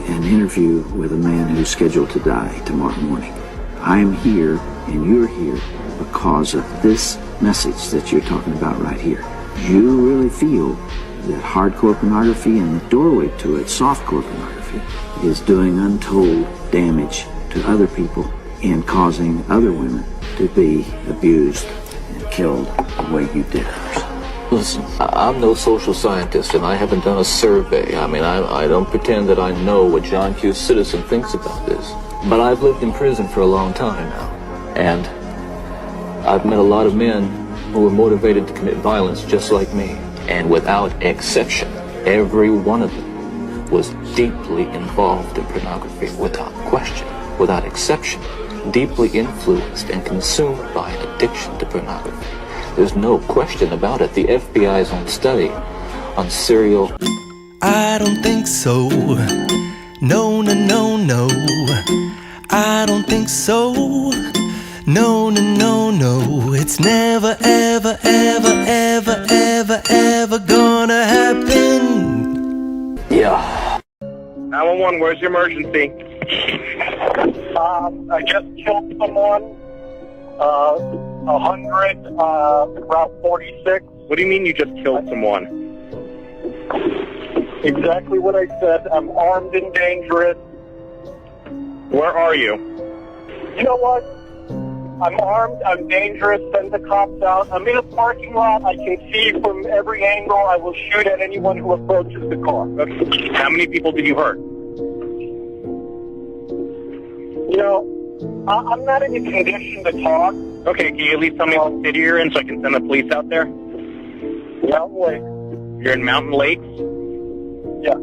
an interview with a man who's scheduled to die tomorrow morning. I am here and you're here because of this message that you're talking about right here. You really feel that hardcore pornography and the doorway to it, softcore pornography, is doing untold damage to other people and causing other women to be abused and killed the way you did others. Listen, I'm no social scientist, and I haven't done a survey. I mean, I don't pretend that I know what John Q. Citizen thinks about this. But I've lived in prison for a long time now, and I've met a lot of men who were motivated to commit violence just like me. And without exception, every one of them was deeply involved in pornography, without question, without exception, deeply influenced and consumed by an addiction to pornography. There's no question about it. The FBI's own study on serial... I don't think so. No, no, no, no. I don't think so. No, no, no, no. It's never, ever, ever, ever, ever, ever gonna happen. Yeah. 911, where's your emergency? I just killed someone. 100, Route 46. What do you mean you just killed someone? Exactly what I said. I'm armed and dangerous. Where are you? You know what? I'm armed, I'm dangerous, send the cops out. I'm in a parking lot. I can see from every angle. I will shoot at anyone who approaches the car. Okay. How many people did you hurt? You know, I'm not in a condition to talk. Okay, can you at least tell me what city you're in so I can send the police out there? Mountain Lake. You're in Mountain Lakes? Yeah.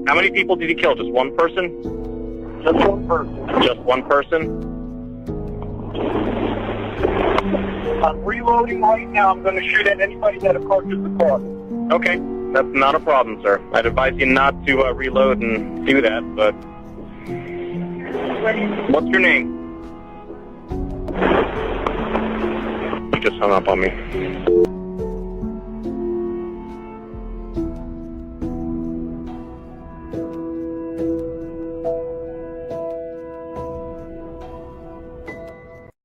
How many people did you kill? Just one person? Just one person. Just one person? I'm reloading right now. I'm going to shoot at anybody that approaches the car. Okay, that's not a problem, sir. I'd advise you not to reload and do that, but... What's your name? You just hung up on me.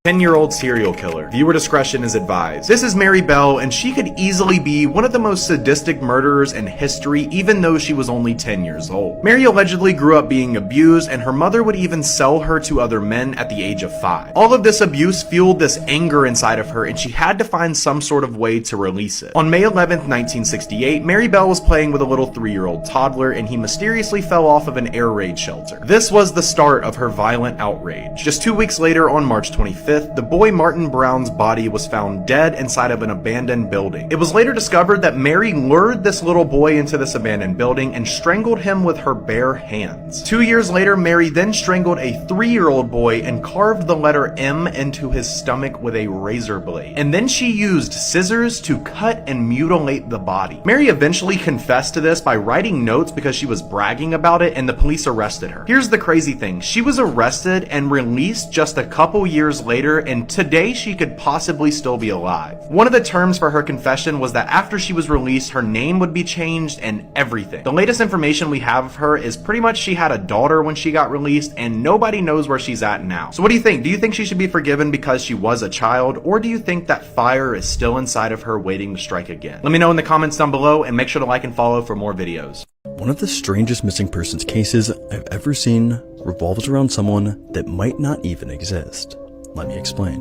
10-year-old serial killer. Viewer discretion is advised. This is Mary Bell, and she could easily be one of the most sadistic murderers in history, even though she was only 10 years old. Mary allegedly grew up being abused, and her mother would even sell her to other men at the age of 5. All of this abuse fueled this anger inside of her, and she had to find some sort of way to release it. On May 11th, 1968, Mary Bell was playing with a little 3-year-old toddler, and he mysteriously fell off of an air raid shelter. This was the start of her violent outrage. Just 2 weeks later, on March 25th, the boy Martin Brown's body was found dead inside of an abandoned building. It was later discovered that Mary lured this little boy into this abandoned building and strangled him with her bare hands. 2 years later, Mary then strangled a 3-year-old boy and carved the letter M into his stomach with a razor blade. And then she used scissors to cut and mutilate the body. Mary eventually confessed to this by writing notes because she was bragging about it, and the police arrested her. Here's the crazy thing. She was arrested and released just a couple years later, and today she could possibly still be alive. One of the terms for her confession was that after she was released, her name would be changed and everything. The latest information we have of her is pretty much she had a daughter when she got released, and nobody knows where she's at now. So what do you think? Do you think she should be forgiven because she was a child, or do you think that fire is still inside of her waiting to strike again? Let me know in the comments down below, and make sure to like and follow for more videos. One of the strangest missing persons cases I've ever seen revolves around someone that might not even exist. Let me explain.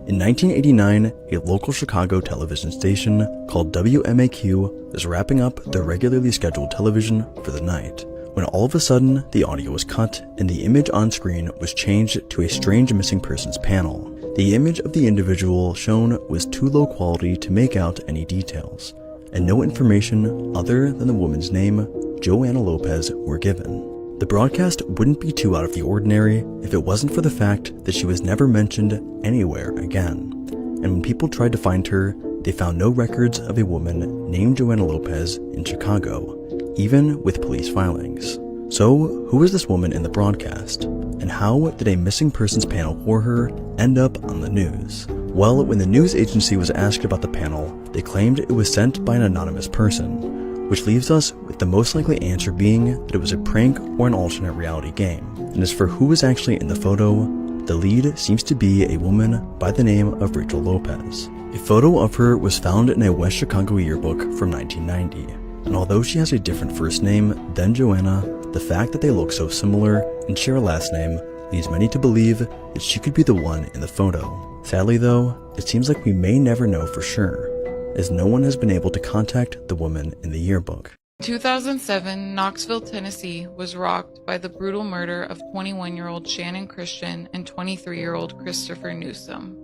In 1989, a local Chicago television station called WMAQ was wrapping up their regularly scheduled television for the night, when all of a sudden the audio was cut and the image on screen was changed to a strange missing persons panel. The image of the individual shown was too low quality to make out any details, and no information other than the woman's name, Joanna Lopez, were given. The broadcast wouldn't be too out of the ordinary if it wasn't for the fact that she was never mentioned anywhere again. And when people tried to find her, they found no records of a woman named Joanna Lopez in Chicago, even with police filings. So, who is this woman in the broadcast? And how did a missing persons panel for her end up on the news? Well, when the news agency was asked about the panel, they claimed it was sent by an anonymous person, which leaves us with the most likely answer being that it was a prank or an alternate reality game. And as for who was actually in the photo, the lead seems to be a woman by the name of Rachel Lopez. A photo of her was found in a West Chicago yearbook from 1990, and although she has a different first name than Joanna, the fact that they look so similar and share a last name leads many to believe that she could be the one in the photo. Sadly though, it seems like we may never know for sure, as no one has been able to contact the woman in the yearbook. In 2007, Knoxville, Tennessee was rocked by the brutal murder of 21-year-old Shannon Christian and 23-year-old Christopher Newsom.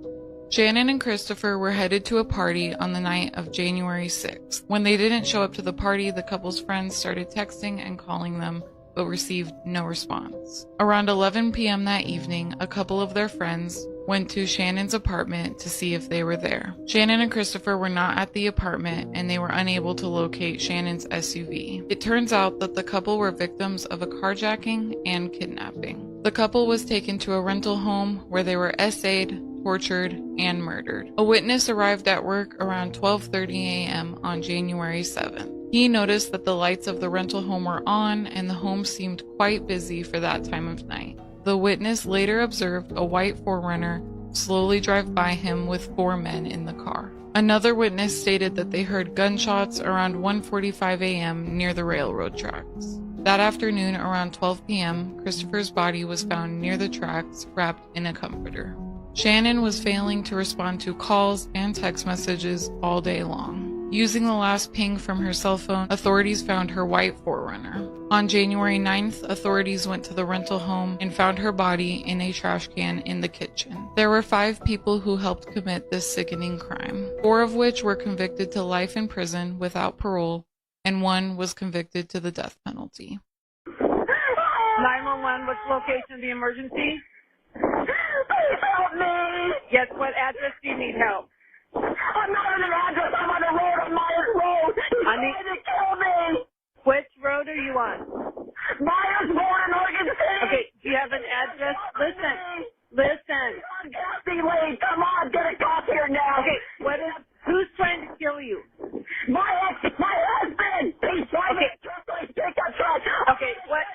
Shannon and Christopher were headed to a party on the night of January 6th. When they didn't show up to the party, the couple's friends started texting and calling them, but received no response. Around 11 p.m. that evening, a couple of their friends went to Shannon's apartment to see if they were there. Shannon and Christopher were not at the apartment, and they were unable to locate Shannon's SUV. It turns out that the couple were victims of a carjacking and kidnapping. The couple was taken to a rental home where they were essayed, tortured, and murdered. A witness arrived at work around 12:30 a.m. on January 7th. He noticed that the lights of the rental home were on and the home seemed quite busy for that time of night. The witness later observed a white 4Runner slowly drive by him with 4 men in the car. Another witness stated that they heard gunshots around 1:45 a.m. near the railroad tracks. That afternoon, around 12 p.m., Christopher's body was found near the tracks, wrapped in a comforter. Shannon was failing to respond to calls and text messages all day long. Using the last ping from her cell phone, authorities found her white 4Runner. On January 9th, authorities went to the rental home and found her body in a trash can in the kitchen. There were 5 people who helped commit this sickening crime, 4 of which were convicted to life in prison without parole, and 1 was convicted to the death penalty. 911, what's the location of the emergency? Please help me! Yes, what address do you need help? I'm not on an address, I'm on the road, on Myers Road! He's trying to kill me! Which road are you on? Myers Road in Oregon City! Okay, do you have an address? Listen. Be late, come on, get a cop here now! Okay, who's trying to kill you? My husband! He's trying to pick up truck! Okay, what?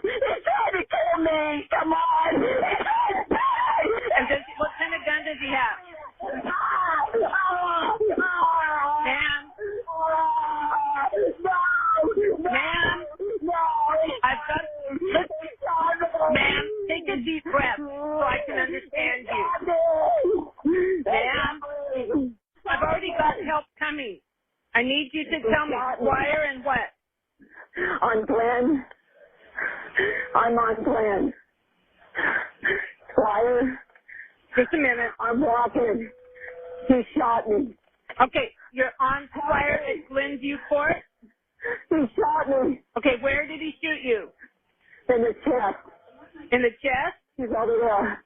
He's trying to kill me! Come on! And what kind of gun does he have? Ma'am, I've got. Ma'am, take a deep breath so I can understand you. Ma'am, I've already got help coming. I need you to tell me wire and what. On Glenn. I'm on Glenn. Wire. Just a minute. I'm walking. He shot me. Okay, you're on fire at Glenview Court? He shot me. Okay, where did he shoot you? In the chest. In the chest? He's over there.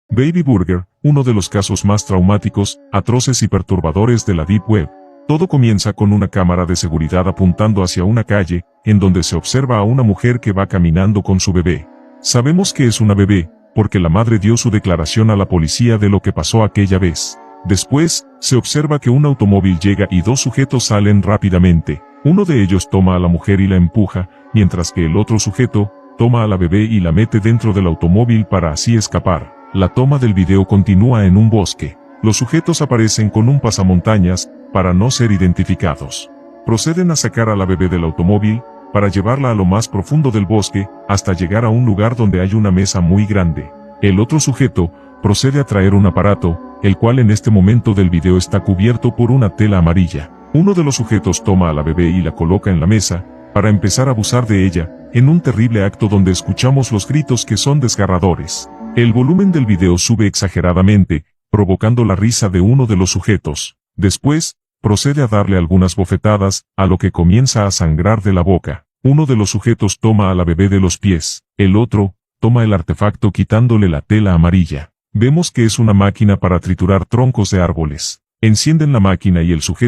Baby Burger, uno de los casos más traumáticos, atroces y perturbadores de la Deep Web. Todo comienza con una cámara de seguridad apuntando hacia una calle, en donde se observa a una mujer que va caminando con su bebé. Sabemos que es una bebé, porque la madre dio su declaración a la policía de lo que pasó aquella vez. Después, se observa que un automóvil llega y 2 sujetos salen rápidamente. Uno de ellos toma a la mujer y la empuja, mientras que el otro sujeto toma a la bebé y la mete dentro del automóvil para así escapar. La toma del video continúa en un bosque. Los sujetos aparecen con un pasamontañas, para no ser identificados. Proceden a sacar a la bebé del automóvil, para llevarla a lo más profundo del bosque, hasta llegar a un lugar donde hay una mesa muy grande. El otro sujeto procede a traer un aparato, el cual en este momento del video está cubierto por una tela amarilla. Uno de los sujetos toma a la bebé y la coloca en la mesa, para empezar a abusar de ella, en un terrible acto donde escuchamos los gritos que son desgarradores. El volumen del video sube exageradamente, provocando la risa de uno de los sujetos. Después, procede a darle algunas bofetadas, a lo que comienza a sangrar de la boca. Uno de los sujetos toma a la bebé de los pies, el otro, toma el artefacto quitándole la tela amarilla. Vemos que es una máquina para triturar troncos de árboles. Encienden la máquina y el sujeto